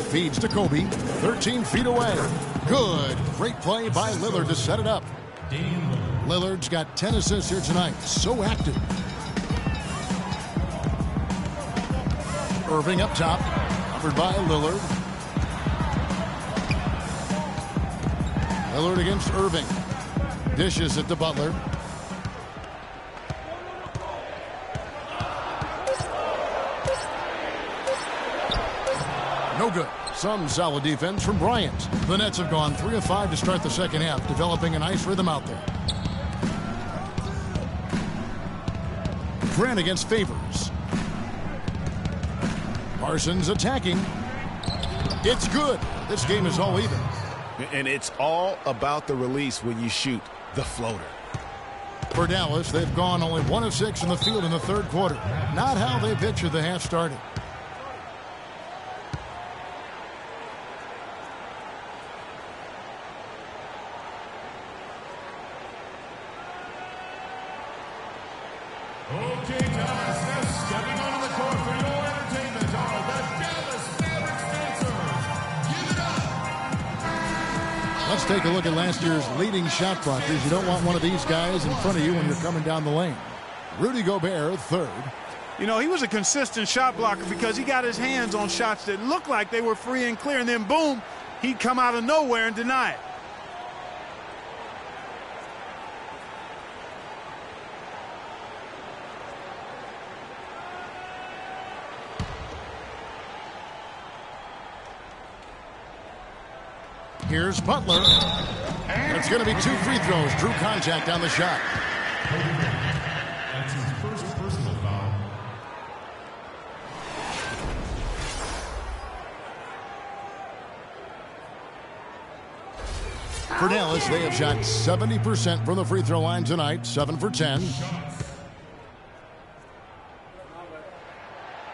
Feeds to Kobe. 13 feet away. Good. Great play by Lillard to set it up. Lillard's got 10 assists here tonight. So active. Irving up top. Covered by Lillard. Lillard against Irving. Dishes it to Butler. No good. Some solid defense from Bryant. The Nets have gone 3 of 5 to start the second half, developing a nice rhythm out there. Grant against Favors. Parsons attacking. It's good. This game is all even. And it's all about the release when you shoot the floater. For Dallas, they've gone only 1 of 6 in the field in the third quarter. Not how they pictured the half started. Okay, Dallas, now stepping onto the court for your entertainment are the Dallas Mavericks dancers. Give it up! Let's take a look at last year's leading shot blockers. You don't want one of these guys in front of you when you're coming down the lane. Rudy Gobert, third. You know, he was a consistent shot blocker because he got his hands on shots that looked like they were free and clear, and then boom, he'd come out of nowhere and deny it. Here's Butler. It's going to be 2 free throws. Drew contact on the shot. That's his first personal foul. For Dallas, they have shot 70% from the free throw line tonight, 7 for 10.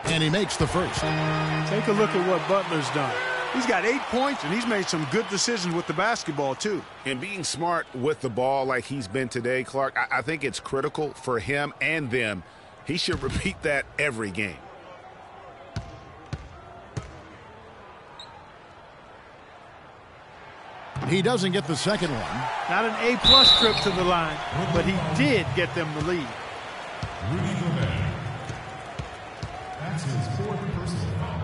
And he makes the first. Take a look at what Butler's done. He's got 8 points, and he's made some good decisions with the basketball, too. And being smart with the ball like he's been today, Clark, I think it's critical for him and them. He should repeat that every game. He doesn't get the second one. Not an A-plus trip to the line, but he did get them the lead. Rudy Gobert. That's his 4th personal foul.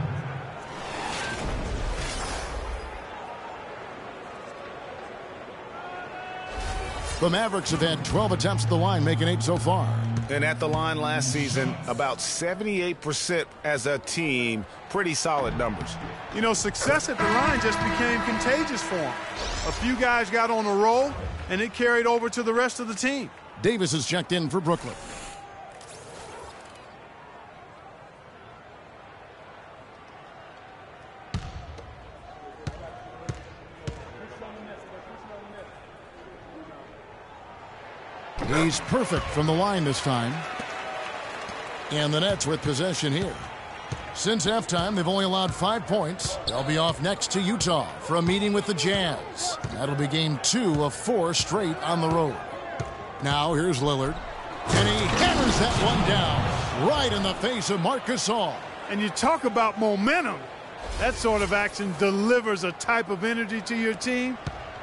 The Mavericks have had 12 attempts at the line, making 8 so far. And at the line last season, about 78% as a team. Pretty solid numbers. You know, success at the line just became contagious for him. A few guys got on a roll, and it carried over to the rest of the team. Davis is checked in for Brooklyn. He's perfect from the line this time. And the Nets with possession here. Since halftime, they've only allowed 5 points. They'll be off next to Utah for a meeting with the Jazz. That'll be game 2 of 4 straight on the road. Now here's Lillard. And he hammers that one down right in the face of Marc Gasol. And you talk about momentum. That sort of action delivers a type of energy to your team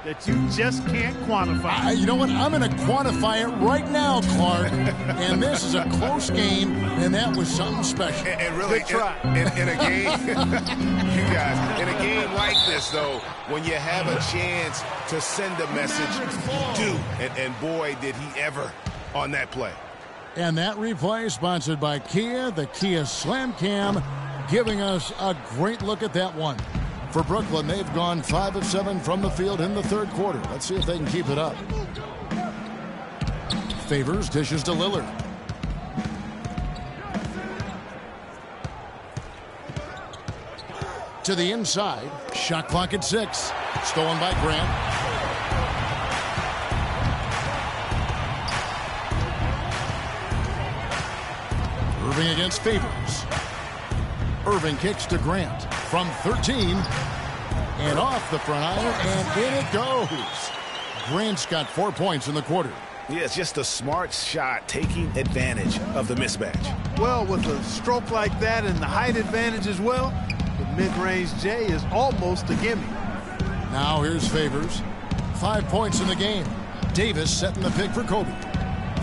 that you just can't quantify. You know what? I'm going to quantify it right now, Clark. And this is a close game, and that was something special. And really, Good try. In a game, you guys, in a game like this, though, when you have a chance to send a message, you do. And boy, did he ever on that play. And that replay sponsored by Kia, the Kia Slam Cam, giving us a great look at that one. For Brooklyn, they've gone 5 of 7 from the field in the third quarter. Let's see if they can keep it up. Favors dishes to Lillard. To the inside. Shot clock at 6. Stolen by Grant. Irving against Favors. Irving kicks to Grant from 13 and off the front iron, and in it goes. Grant's got 4 points in the quarter. Yeah, it's just a smart shot taking advantage of the mismatch. Well, with a stroke like that and the height advantage as well, the mid-range J is almost a gimme. Now here's Favors. 5 points in the game. Davis setting the pick for Kobe.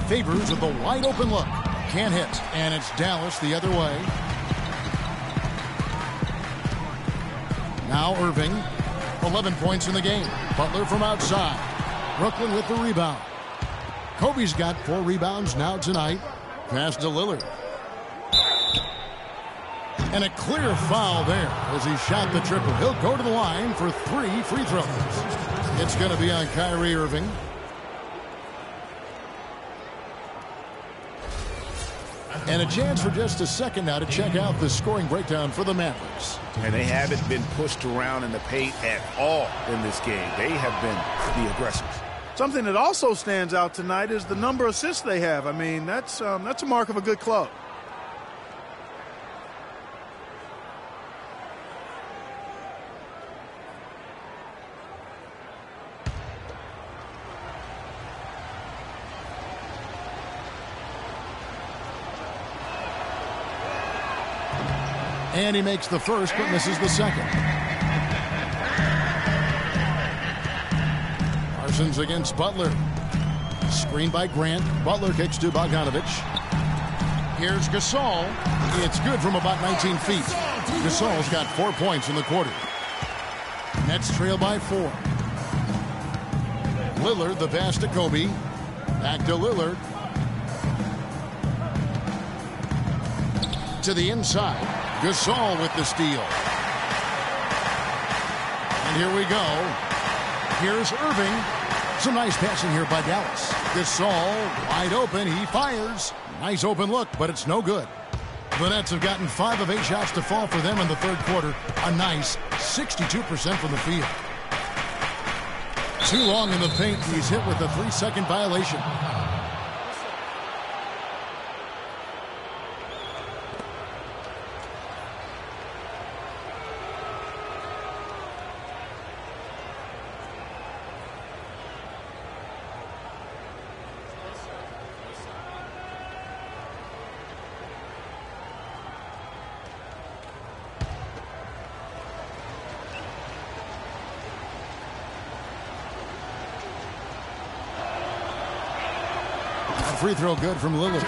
Favors with a wide open look. Can't hit, and it's Dallas the other way. Now Irving, 11 points in the game. Butler from outside. Brooklyn with the rebound. Kobe's got 4 rebounds now tonight. Pass to Lillard. And a clear foul there as he shot the triple. He'll go to the line for 3 free throws. It's going to be on Kyrie Irving. And a chance for just a second now to check out the scoring breakdown for the Mavericks. And they haven't been pushed around in the paint at all in this game. They have been the aggressors. Something that also stands out tonight is the number of assists they have. I mean, that's a mark of a good club. And he makes the first, but misses the second. Parsons against Butler. Screen by Grant. Butler kicks to Bogdanovic. Here's Gasol. It's good from about 19 feet. Gasol's got 4 points in the quarter. Nets trail by 4. Lillard, the pass to Kobe. Back to Lillard. To the inside. Gasol with the steal. And here we go. Here's Irving. Some nice passing here by Dallas. Gasol wide open. He fires. Nice open look, but it's no good. The Nets have gotten 5 of 8 shots to fall for them in the third quarter. A nice 62% from the field. Too long in the paint. He's hit with a 3-second violation. Free throw good from Lillard.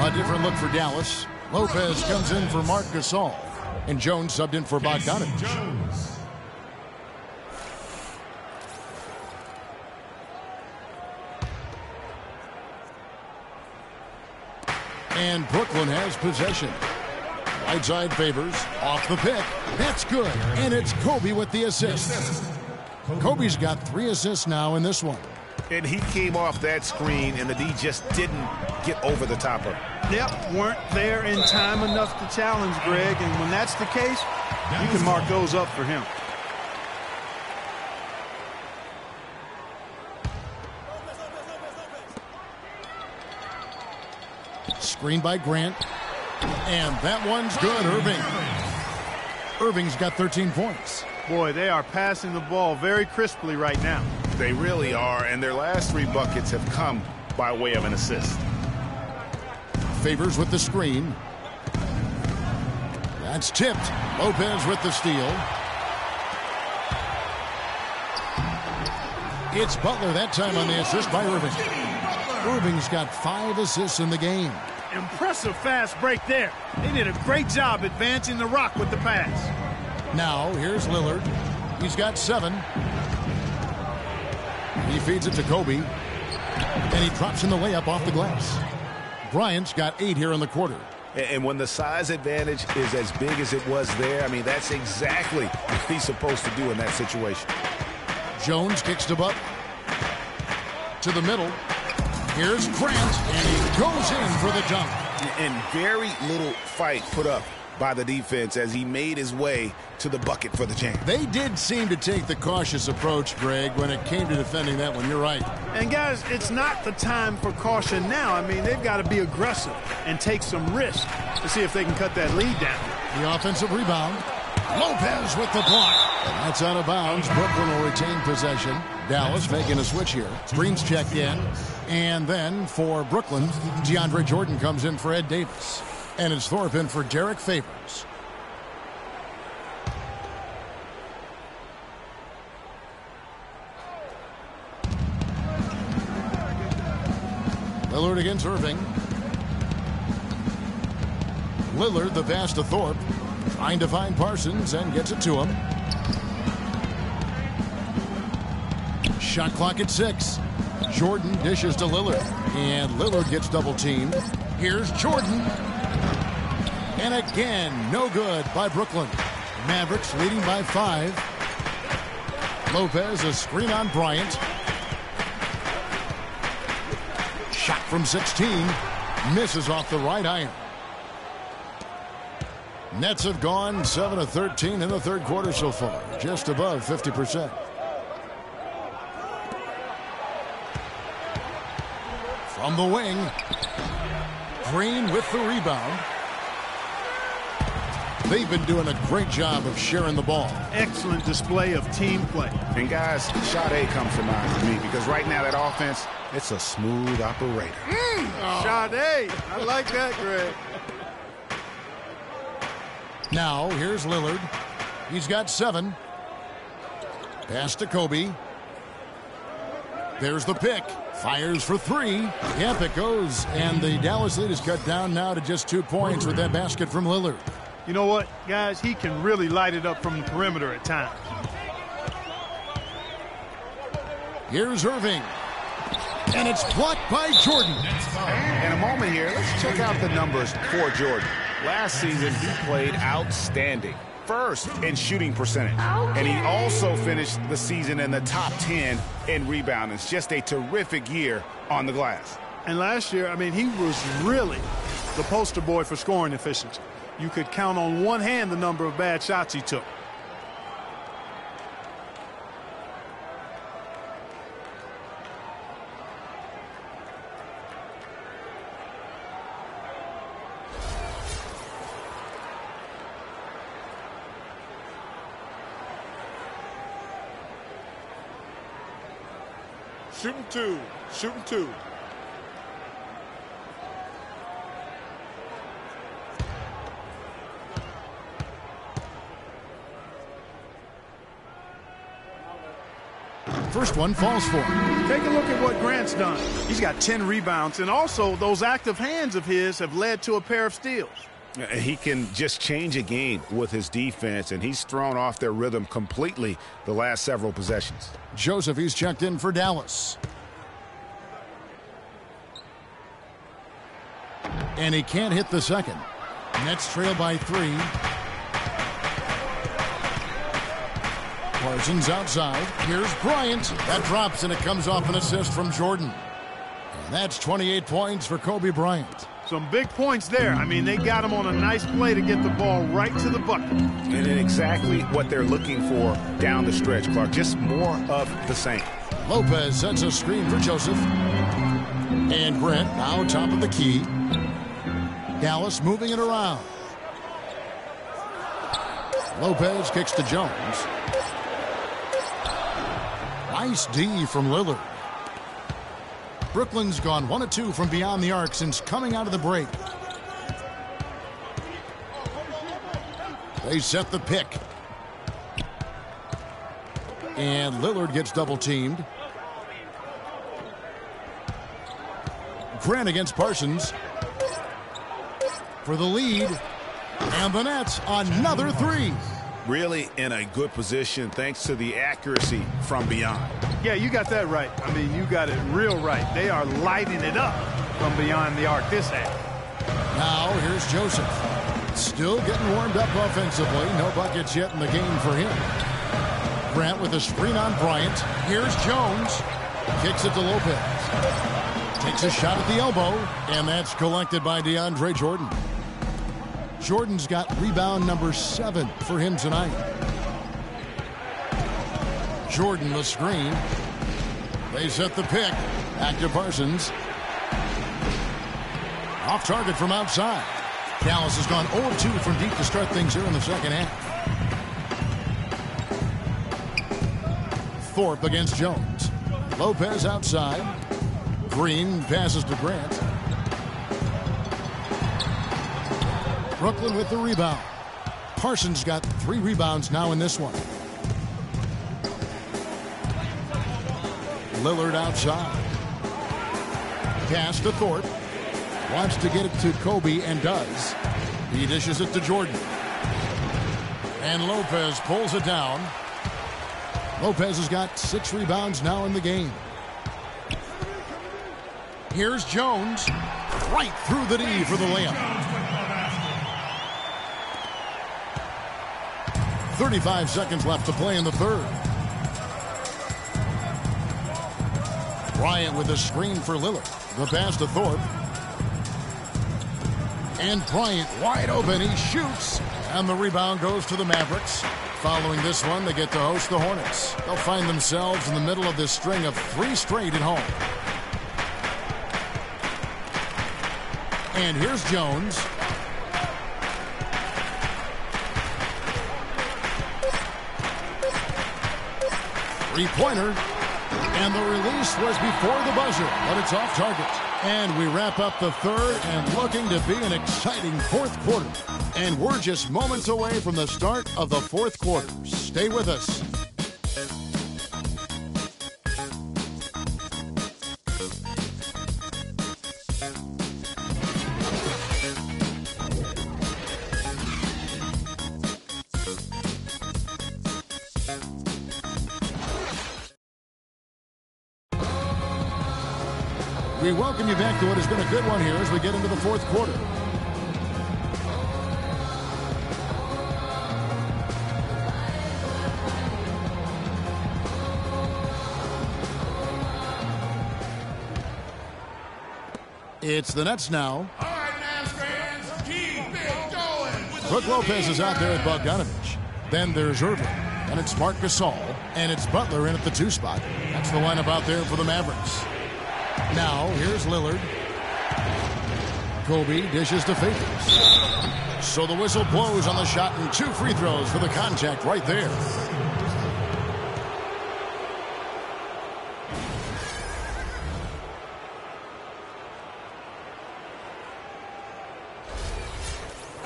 A different look for Dallas. Lopez comes in for Marc Gasol. And Jones subbed in for Bogdanovich. And Brooklyn has possession. Right side Favors. Off the pick. That's good. And it's Kobe with the assist. Kobe's got 3 assists now in this one. And he came off that screen, and the D just didn't get over the top of it. Yep, weren't there in time enough to challenge Greg, and when that's the case, you can mark those up for him. Screen by Grant. And that one's good, Irving. Irving's got 13 points. Boy, they are passing the ball very crisply right now. They really are, and their last 3 buckets have come by way of an assist. Favors with the screen. That's tipped. Lopez with the steal. It's Butler that time on the assist by Irving. Irving's got 5 assists in the game. Impressive fast break there. They did a great job advancing the rock with the pass. Now, here's Lillard. He's got 7. He feeds it to Kobe. And he drops in the layup off the glass. Bryant's got 8 here in the quarter. And when the size advantage is as big as it was there, I mean, that's exactly what he's supposed to do in that situation. Jones kicks to Butler. To the middle. Here's Grant. And he goes in for the dunk. And very little fight put up by the defense as he made his way to the bucket for the jam. They did seem to take the cautious approach, Greg, when it came to defending that one. You're right. And guys, it's not the time for caution now. I mean, they've got to be aggressive and take some risk to see if they can cut that lead down. The offensive rebound. Lopez with the block. And that's out of bounds. Brooklyn will retain possession. Dallas making a switch here. Green's checked in. And then for Brooklyn, DeAndre Jordan comes in for Ed Davis. And it's Thorpe in for Derek Favors. Lillard against Irving. Lillard, the pass to Thorpe. Trying to find Parsons and gets it to him. Shot clock at 6. Jordan dishes to Lillard. And Lillard gets double teamed. Here's Jordan. And again, no good by Brooklyn. Mavericks leading by 5. Lopez, a screen on Bryant. Shot from 16. Misses off the right iron. Nets have gone 7 of 13 in the third quarter so far. Just above 50%. From the wing. Green with the rebound. They've been doing a great job of sharing the ball. Excellent display of team play. And guys, Sade comes to mind for me because right now that offense, it's a smooth operator. Sade, I like that, Greg. Now, here's Lillard. He's got 7. Pass to Kobe. There's the pick. Fires for 3. Yep, it goes. And the Dallas lead is cut down now to just 2 points with that basket from Lillard. You know what, guys? He can really light it up from the perimeter at times. Here's Irving. And it's blocked by Jordan. And a moment here, let's check out the numbers for Jordan. Last season, he played outstanding. first in shooting percentage. And he also finished the season in the top 10 in rebounding. It's just a terrific year on the glass. And last year, I mean, he was really the poster boy for scoring efficiency. You could count on one hand the number of bad shots he took. Shooting two. Shooting two. First one falls for him. Take a look at what Grant's done. He's got 10 rebounds, and also those active hands of his have led to a pair of steals. He can just change a game with his defense, and he's thrown off their rhythm completely the last several possessions. Joseph, he's checked in for Dallas. And he can't hit the second. Nets trail by 3. Parsons outside. Here's Bryant. That drops, and it comes off an assist from Jordan. And that's 28 points for Kobe Bryant. Some big points there. I mean, they got him on a nice play to get the ball right to the bucket. And exactly what they're looking for down the stretch, Clark. Just more of the same. Lopez sets a screen for Joseph. And Grant now top of the key. Dallas moving it around. Lopez kicks to Jones. Nice D from Lillard. Brooklyn's gone 1 of 2 from beyond the arc since coming out of the break. They set the pick. And Lillard gets double teamed. Grant against Parsons. For the lead. And the Nets another 3. Really in a good position thanks to the accuracy from beyond. Yeah, you got that right. I mean, you got it real right. They are lighting it up from beyond the arc this half. Now here's Joseph. Still getting warmed up offensively. No buckets yet in the game for him. Grant with a screen on Bryant. Here's Jones. Kicks it to Lopez. Takes a shot at the elbow. And that's collected by DeAndre Jordan. Jordan's got rebound number 7 for him tonight. Jordan the screen. They set the pick. Back to Parsons. Off target from outside. Dallas has gone 0-2 from deep to start things here in the second half. Thorpe against Jones. Lopez outside. Green passes to Grant. Brooklyn with the rebound. Parsons got 3 rebounds now in this one. Lillard outside. Pass to Thorpe. Wants to get it to Kobe and does. He dishes it to Jordan. And Lopez pulls it down. Lopez has got 6 rebounds now in the game. Here's Jones. Right through the D for the layup. 35 seconds left to play in the third. Bryant with a screen for Lillard. The pass to Thorpe. And Bryant wide open. He shoots. And the rebound goes to the Mavericks. Following this one, they get to host the Hornets. They'll find themselves in the middle of this string of 3 straight at home. And here's Jones. Three-pointer. And the release was before the buzzer, but it's off target. And we wrap up the third and looking to be an exciting fourth quarter. And we're just moments away from the start of the fourth quarter. Stay with us. We welcome you back to what has been a good one here as we get into the fourth quarter. It's the Nets now. All right, Mavs fans, keep it going. Brook Lopez is out there at Bogdanovich. Then there's Irving. And it's Marc Gasol. And it's Butler in at the 2 spot. That's the lineup out there for the Mavericks. Now, here's Lillard. Kobe dishes to Favors. So the whistle blows on the shot and 2 free throws for the contact right there.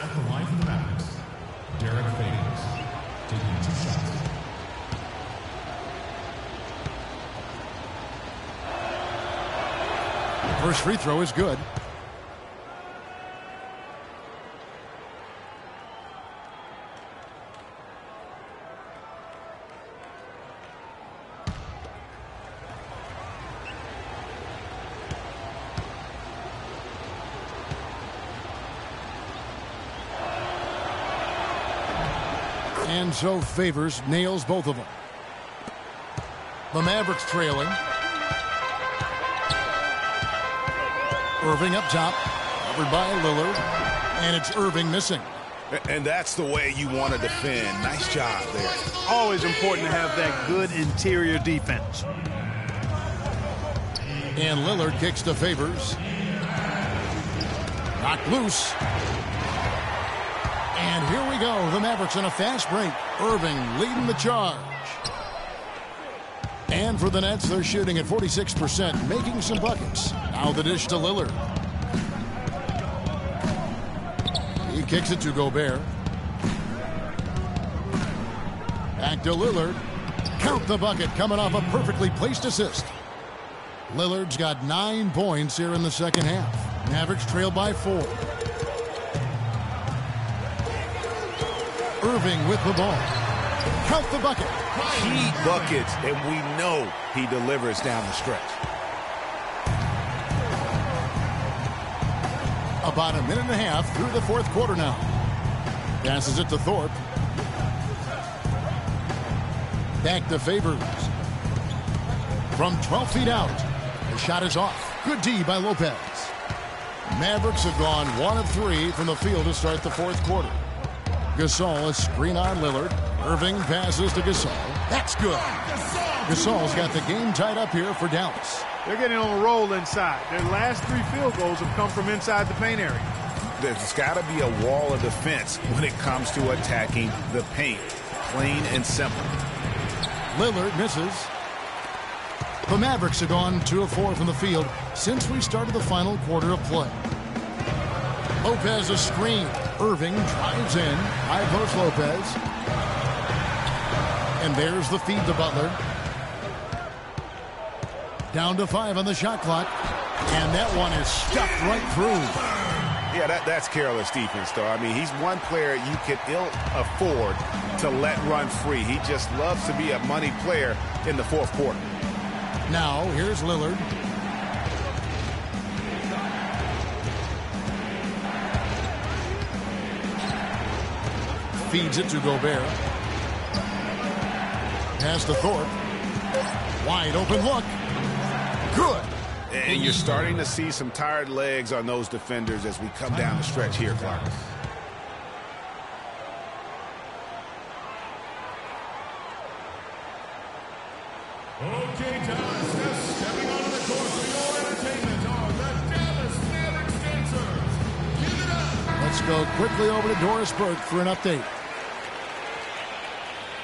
At the line for the Mavericks, Derek Favors taking 2 shots. First free throw is good. And so Favors nails both of them. The Mavericks trailing. Irving up top, covered by Lillard, and it's Irving missing. And that's the way you want to defend. Nice job there. Always important to have that good interior defense. And Lillard kicks to Favors. Knocked loose. And here we go. The Mavericks in a fast break. Irving leading the charge. And for the Nets, they're shooting at 46%, making some buckets. Now the dish to Lillard. He kicks it to Gobert. Back to Lillard. Count the bucket coming off a perfectly placed assist. Lillard's got 9 points here in the second half. Mavericks trail by 4. Irving with the ball. Count the bucket. Key buckets, and we know he delivers down the stretch. About a minute and a half through the 4th quarter now. Passes it to Thorpe. Back to Favors. From 12 feet out. The shot is off. Good D by Lopez. Mavericks have gone 1 of 3 from the field to start the 4th quarter. Gasol is screen on Lillard. Irving passes to Gasol. That's good. Gasol's got the game tied up here for Dallas. They're getting on a roll inside. Their last 3 field goals have come from inside the paint area. There's got to be a wall of defense when it comes to attacking the paint. Plain and simple. Lillard misses. The Mavericks have gone 2 of 4 from the field since we started the final quarter of play. Lopez a screen. Irving drives in. High post Lopez. And there's the feed to Butler. Down to 5 on the shot clock. And that one is stuffed right through. Yeah, that's careless defense, though. I mean, he's one player you can ill afford to let run free. He just loves to be a money player in the 4th quarter. Now, here's Lillard. Feeds it to Gobert. Pass to Thorpe. Wide open look. Good. And you're starting to see some tired legs on those defenders as we come down the stretch here, Clark. Okay, Dallas, stepping onto the court for your entertainment are the Dallas Mavericks dancers. Give it up. Let's go quickly over to Doris Burke for an update.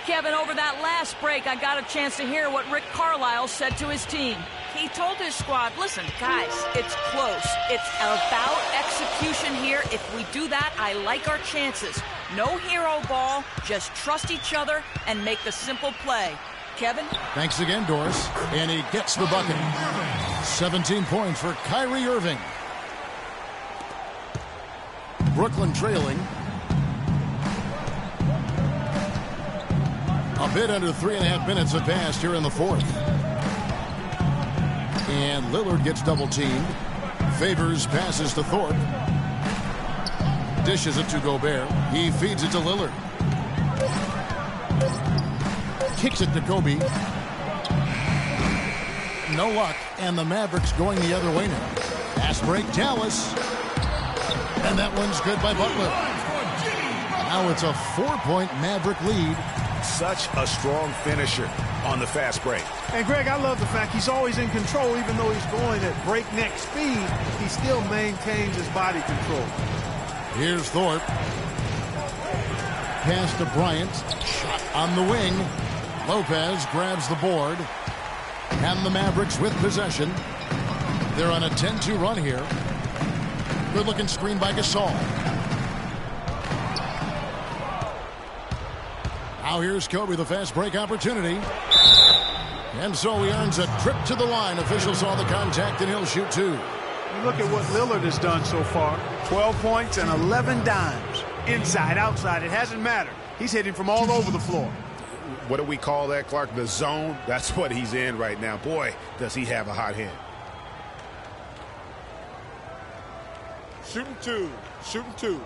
Kevin, over that last break, I got a chance to hear what Rick Carlisle said to his team. He told his squad, listen, guys, it's close. It's about execution here. If we do that, I like our chances. No hero ball, just trust each other and make the simple play. Kevin? Thanks again, Doris. And he gets the bucket. 17 points for Kyrie Irving. Brooklyn trailing. A bit under 3.5 minutes have passed here in the 4th. And Lillard gets double-teamed. Favors passes to Thorpe. Dishes it to Gobert. He feeds it to Lillard. Kicks it to Kobe. No luck, and the Mavericks going the other way now. Fast break, Dallas. And that one's good by Butler. Now it's a 4-point Maverick lead. Such a strong finisher on the fast break. And, Greg, I love the fact he's always in control. Even though he's going at breakneck speed, he still maintains his body control. Here's Thorpe. Pass to Bryant. Shot on the wing. Lopez grabs the board. And the Mavericks with possession. They're on a 10-2 run here. Good-looking screen by Gasol. Now here's Kobe, the fast break opportunity. And so he earns a trip to the line. Official saw the contact, and he'll shoot 2. You look at what Lillard has done so far. 12 points and 11 dimes. Inside, outside, it hasn't mattered. He's hitting from all over the floor. What do we call that, Clark? The zone? That's what he's in right now. Boy, does he have a hot hand. Shooting 2. Shooting 2.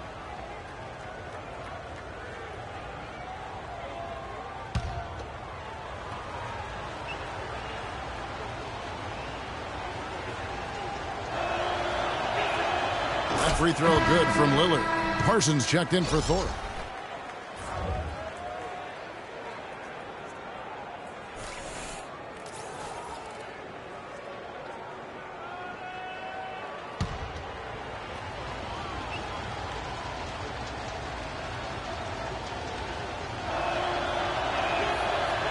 That free throw good from Lillard. Parsons checked in for Thorpe.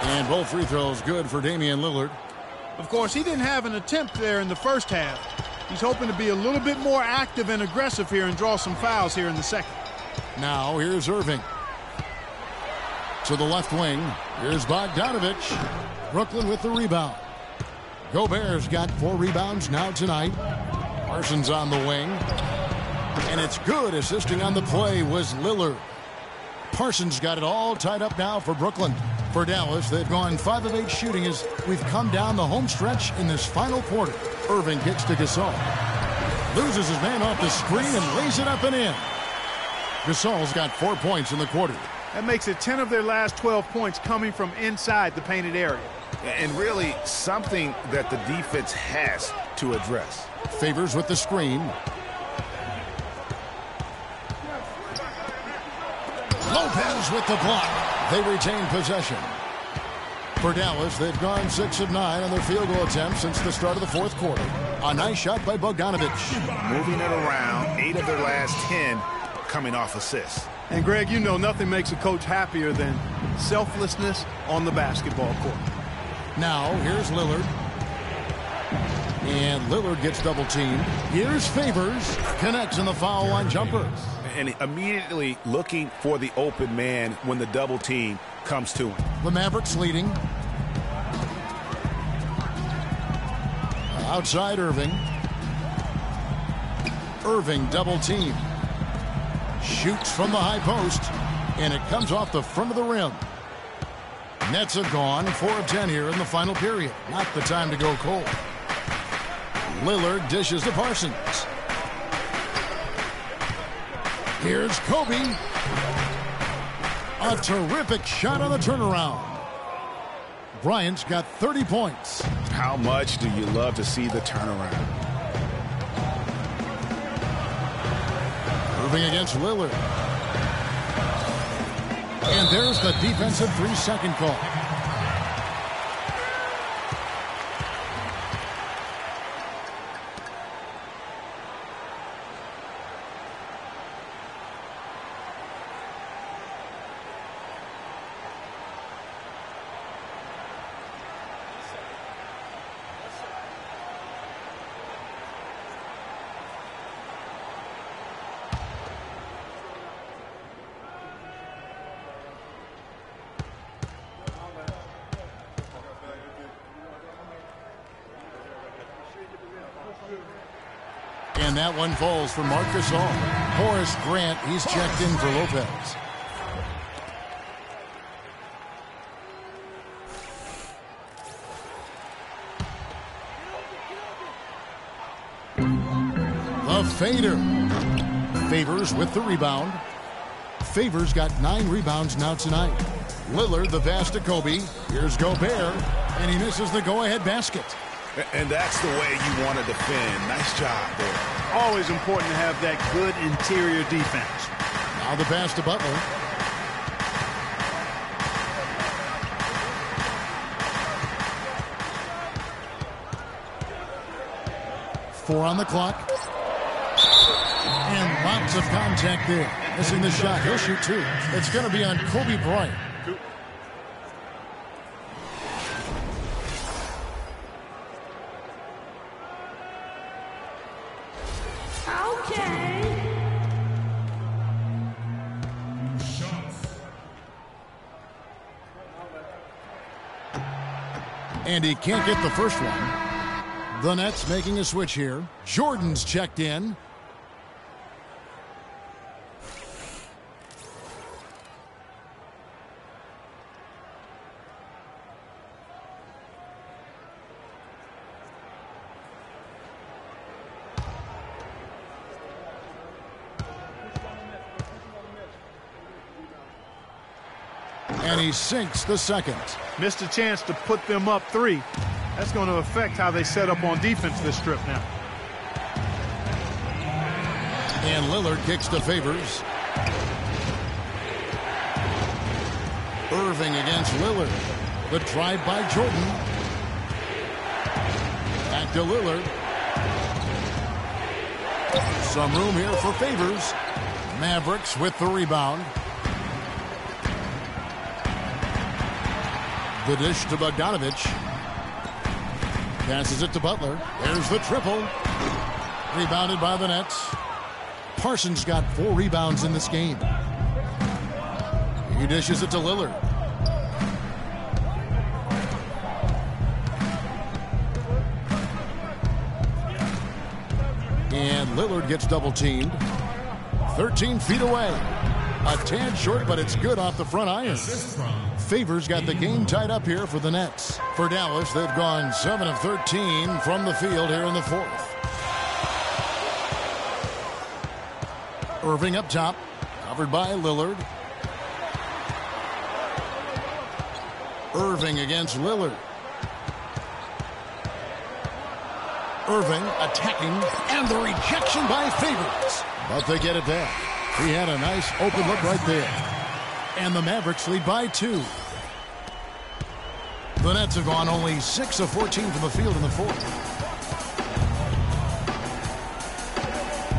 And both free throws good for Damian Lillard. Of course, he didn't have an attempt there in the first half. He's hoping to be a little bit more active and aggressive here and draw some fouls here in the second. Now here's Irving. To the left wing. Here's Bogdanovich. Brooklyn with the rebound. Gobert's got 4 rebounds now tonight. Parsons on the wing. And it's good. Assisting on the play was Lillard. Parsons got it all tied up now for Brooklyn. For Dallas, they've gone 5 of 8 shooting as we've come down the home stretch in this final quarter. Irving kicks to Gasol. Loses his man off the screen and lays it up and in. Gasol's got 4 points in the quarter. That makes it 10 of their last 12 points coming from inside the painted area. And really something that the defense has to address. Favors with the screen. Lopez with the block. They retain possession. For Dallas, they've gone 6 of 9 on their field goal attempts since the start of the fourth quarter. A nice shot by Bogdanovich. Moving it around, 8 of their last 10 coming off assists. And, Greg, you know nothing makes a coach happier than selflessness on the basketball court. Now, here's Lillard. And Lillard gets double-teamed. Here's Favors. Connects in the foul line jumper. And immediately looking for the open man when the double team comes to him. The Mavericks leading. Outside Irving. Irving double team. Shoots from the high post. And it comes off the front of the rim. Nets are gone. 4 of 10 here in the final period. Not the time to go cold. Lillard dishes to Parsons. Here's Kobe. A terrific shot on the turnaround. Bryant's got 30 points. How much do you love to see the turnaround? Irving against Lillard. And there's the defensive 3-second call. And that one falls for Marc Gasol. Horace Grant, he's checked in for Lopez. The fader. Favors with the rebound. Favors got 9 rebounds now tonight. Lillard, the pass to Kobe. Here's Gobert, and he misses the go-ahead basket. And that's the way you want to defend. Nice job there. Always important to have that good interior defense. Now the pass to Butler. Four on the clock. And lots of contact there. Missing the shot. He'll shoot two. It's going to be on Kobe Bryant. And he can't get the first one. The Nets making a switch here. Jordan's checked in. And he sinks the second. Missed a chance to put them up 3. That's going to affect how they set up on defense this trip now. And Lillard kicks to Favors. Irving against Lillard. The drive by Jordan. Back to Lillard. Some room here for Favors. Mavericks with the rebound. The dish to Bogdanovich. Passes it to Butler. There's the triple. Rebounded by the Nets. Parsons got 4 rebounds in this game. He dishes it to Lillard. And Lillard gets double teamed. 13 feet away. A tad short, but it's good off the front iron. Favors got the game tied up here for the Nets. For Dallas, they've gone 7 of 13 from the field here in the fourth. Irving up top, covered by Lillard. Irving against Lillard. Irving attacking, and the rejection by Favors. But they get it back. He had a nice open look right there. And the Mavericks lead by 2. The Nets have gone only 6 of 14 from the field in the fourth.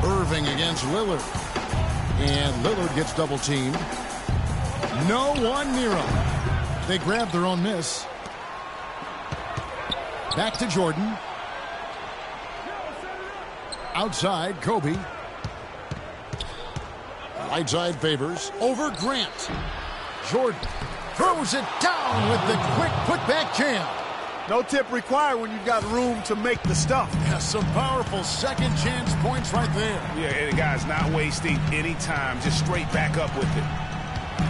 Irving against Lillard. And Lillard gets double teamed. No one near him. They grab their own miss. Back to Jordan. Outside, Kobe. Right side Favors. Over Grant. Jordan throws it down with the quick putback jam. No tip required when you've got room to make the stuff. Yeah, some powerful second chance points right there. Yeah, and the guy's not wasting any time. Just straight back up with it.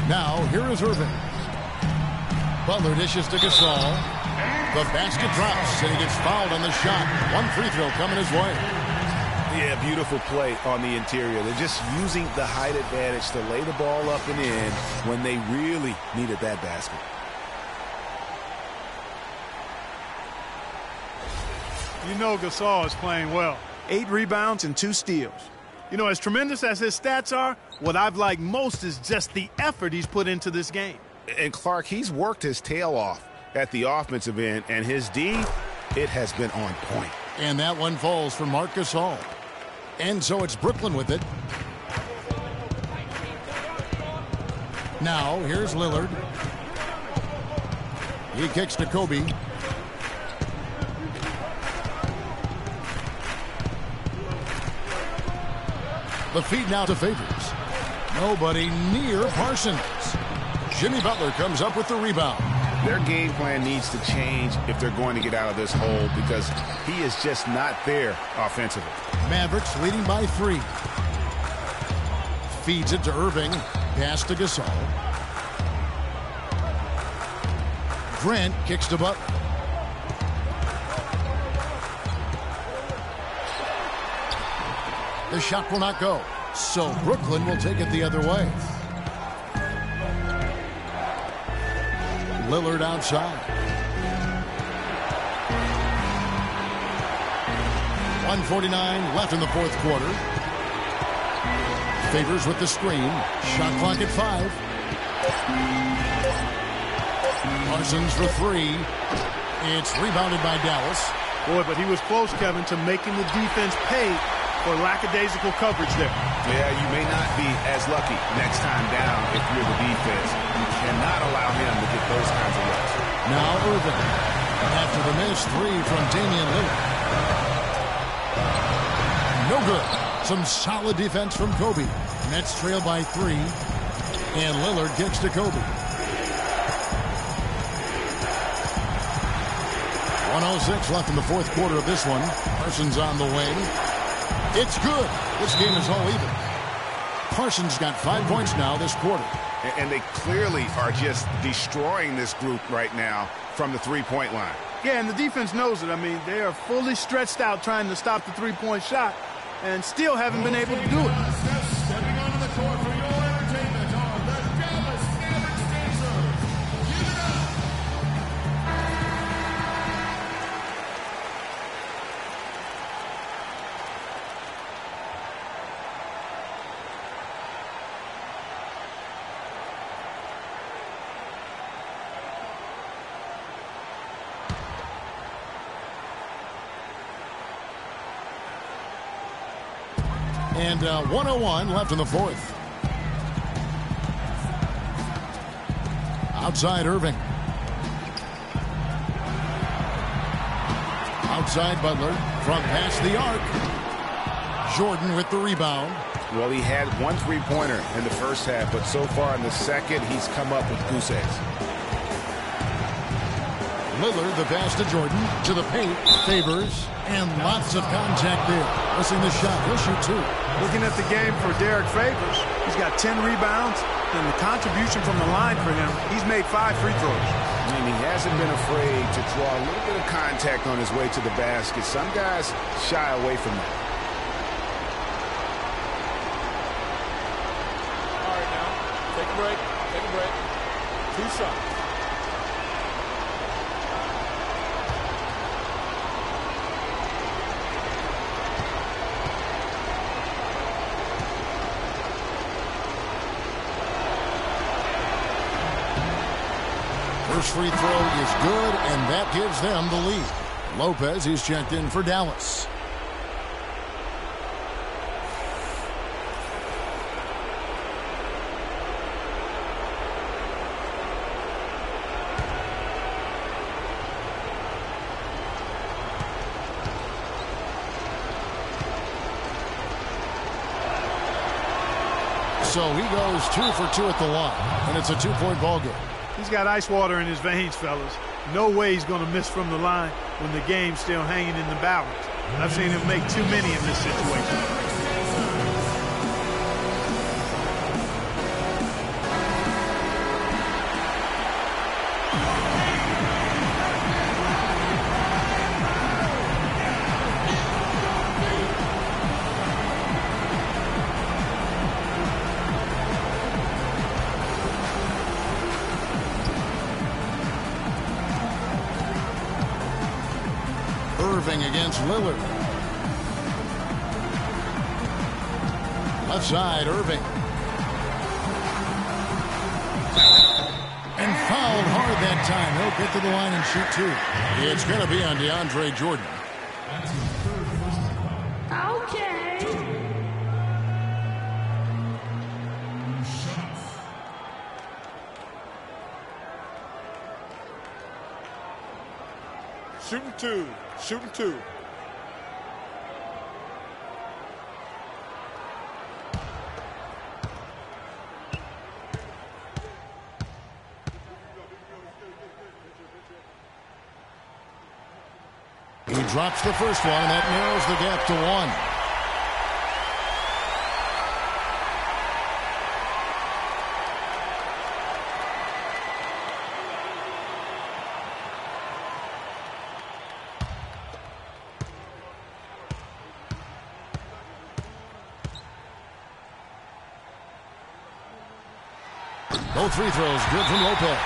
Now, here is Irving. Butler dishes to Gasol. The basket drops, and he gets fouled on the shot. One free throw coming his way. Yeah, beautiful play on the interior. They're just using the height advantage to lay the ball up and in when they really needed that basket. You know Gasol is playing well. 8 rebounds and 2 steals. You know, as tremendous as his stats are, what I've liked most is just the effort he's put into this game. And Clark, he's worked his tail off at the offensive end, and his D, it has been on point. And that one falls for Marc Gasol. And so it's Brooklyn with it. Now, here's Lillard. He kicks to Kobe. The feed now to Favors. Nobody near Parsons. Jimmy Butler comes up with the rebound. Their game plan needs to change if they're going to get out of this hole because he is just not there offensively. Mavericks leading by 3. Feeds it to Irving. Pass to Gasol. Grant kicks to Butler. The shot will not go. So Brooklyn will take it the other way. Lillard outside. 1:49 left in the fourth quarter. Favors with the screen. Shot clock at 5. Parsons for 3. It's rebounded by Dallas. Boy, but he was close, Kevin, to making the defense pay for lackadaisical coverage there. Yeah, you may not be as lucky next time down if you're the defense. You cannot allow him to get those kinds of looks. Now Irving. After the missed 3 from Damian Lillard. No good. Some solid defense from Kobe. Nets trail by 3. And Lillard gets to Kobe. 1:06 left in the fourth quarter of this one. Parsons on the wing. It's good. This game is all even. Parsons got 5 points now this quarter. And they clearly are just destroying this group right now from the three-point line. Yeah, and the defense knows it. I mean, they are fully stretched out trying to stop the three-point shot and still haven't been able to do it. Stepping onto the court for your entertainment are the Dallas Mavericks dancers. Give it up. And 1:01 left in the fourth. Outside Irving. Outside Butler from past the arc. Jordan with the rebound. Well, he had 1 3-pointer in the first half, but so far in the second, he's come up with goose eggs. Lillard, the pass to Jordan, to the paint, Favors, and lots of contact there. Missing the shot, he'll shoot 2. Looking at the game for Derek Favors, he's got 10 rebounds, and the contribution from the line for him, he's made 5 free throws. I mean, he hasn't been afraid to draw a little bit of contact on his way to the basket. Some guys shy away from that. All right, now, take a break, 2 shots. First free throw is good, and that gives them the lead. Lopez is checked in for Dallas. So he goes 2 for 2 at the line, and it's a 2-point ball game. He's got ice water in his veins, fellas. No way he's going to miss from the line when the game's still hanging in the balance. I've seen him make too many in this situation. Against Lillard. Left side, Irving. And fouled hard that time. He'll get to the line and shoot 2. It's going to be on DeAndre Jordan. Okay. Shooting 2. Shooting 2. He drops the first one, and that narrows the gap to 1. Both free throws good from Lopez.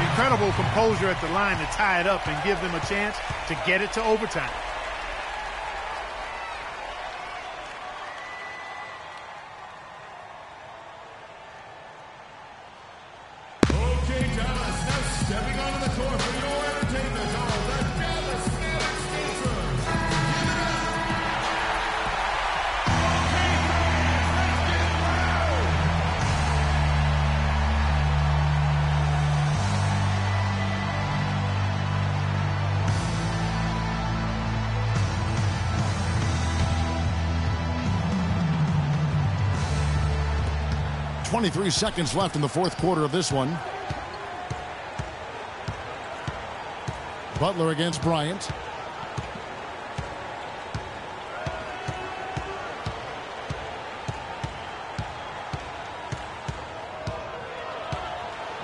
Incredible composure at the line to tie it up and give them a chance to get it to overtime. 23 seconds left in the fourth quarter of this one. Butler against Bryant.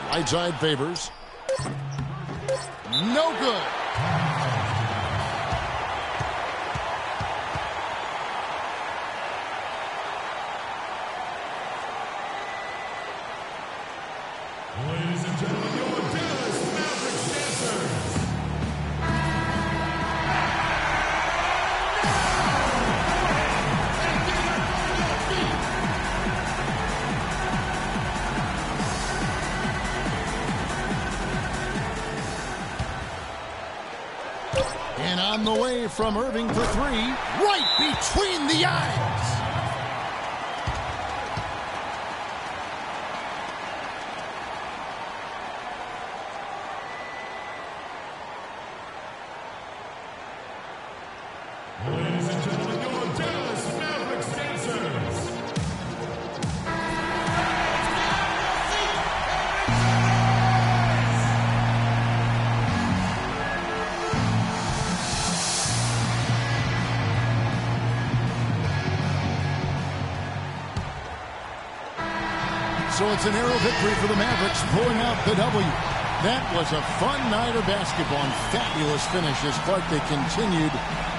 Right side Favors. No good. Ladies and gentlemen, your Dallas Mavericks dancers. And on the way from Irving for three. Right between the eyes. Ladies and gentlemen, your Dallas Mavericks dancers. So it's a narrow victory for the Mavericks, pulling out the W. That was a fun night of basketball and fabulous finish as Clark, they continued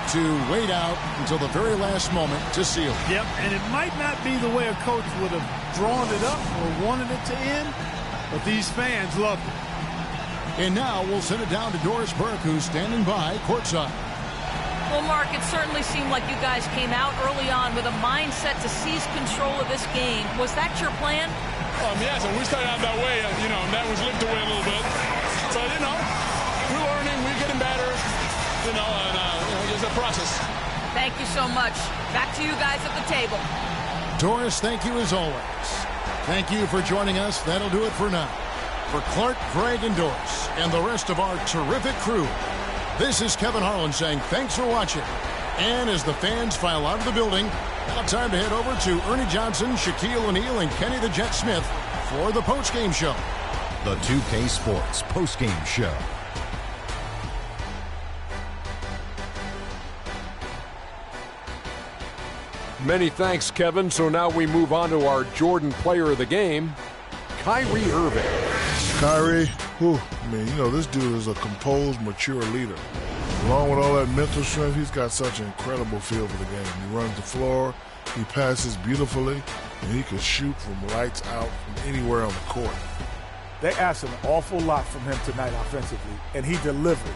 to wait out until the very last moment to seal it. Yep, and it might not be the way a coach would have drawn it up or wanted it to end, but these fans loved it. And now we'll send it down to Doris Burke, who's standing by courtside. Well, Mark, it certainly seemed like you guys came out early on with a mindset to seize control of this game. Was that your plan? Yes, and we started out that way, and that was licked away a little bit. So, we're learning, we're getting better, and it's a process. Thank you so much. Back to you guys at the table. Doris, thank you as always. Thank you for joining us. That'll do it for now. For Clark, Greg, and Doris, and the rest of our terrific crew, this is Kevin Harlan saying thanks for watching. And as the fans file out of the building, now time to head over to Ernie Johnson, Shaquille O'Neal, and Kenny the Jet Smith for the postgame show. The 2K Sports postgame show. Many thanks, Kevin. So now we move on to our Jordan player of the game, Kyrie Irving. Kyrie, this dude is a composed, mature leader. Along with all that mental strength, he's got such an incredible feel for the game. He runs the floor, he passes beautifully, and he can shoot from lights out from anywhere on the court. They asked an awful lot from him tonight offensively, and he delivered.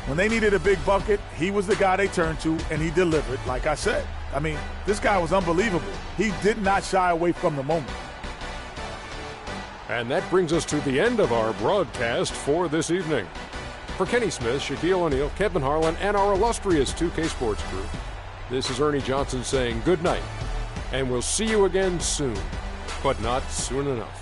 When they needed a big bucket, he was the guy they turned to, and he delivered, like I said. I mean, this guy was unbelievable. He did not shy away from the moment. And that brings us to the end of our broadcast for this evening. For Kenny Smith, Shaquille O'Neal, Kevin Harlan, and our illustrious 2K Sports crew, this is Ernie Johnson saying good night, and we'll see you again soon, but not soon enough.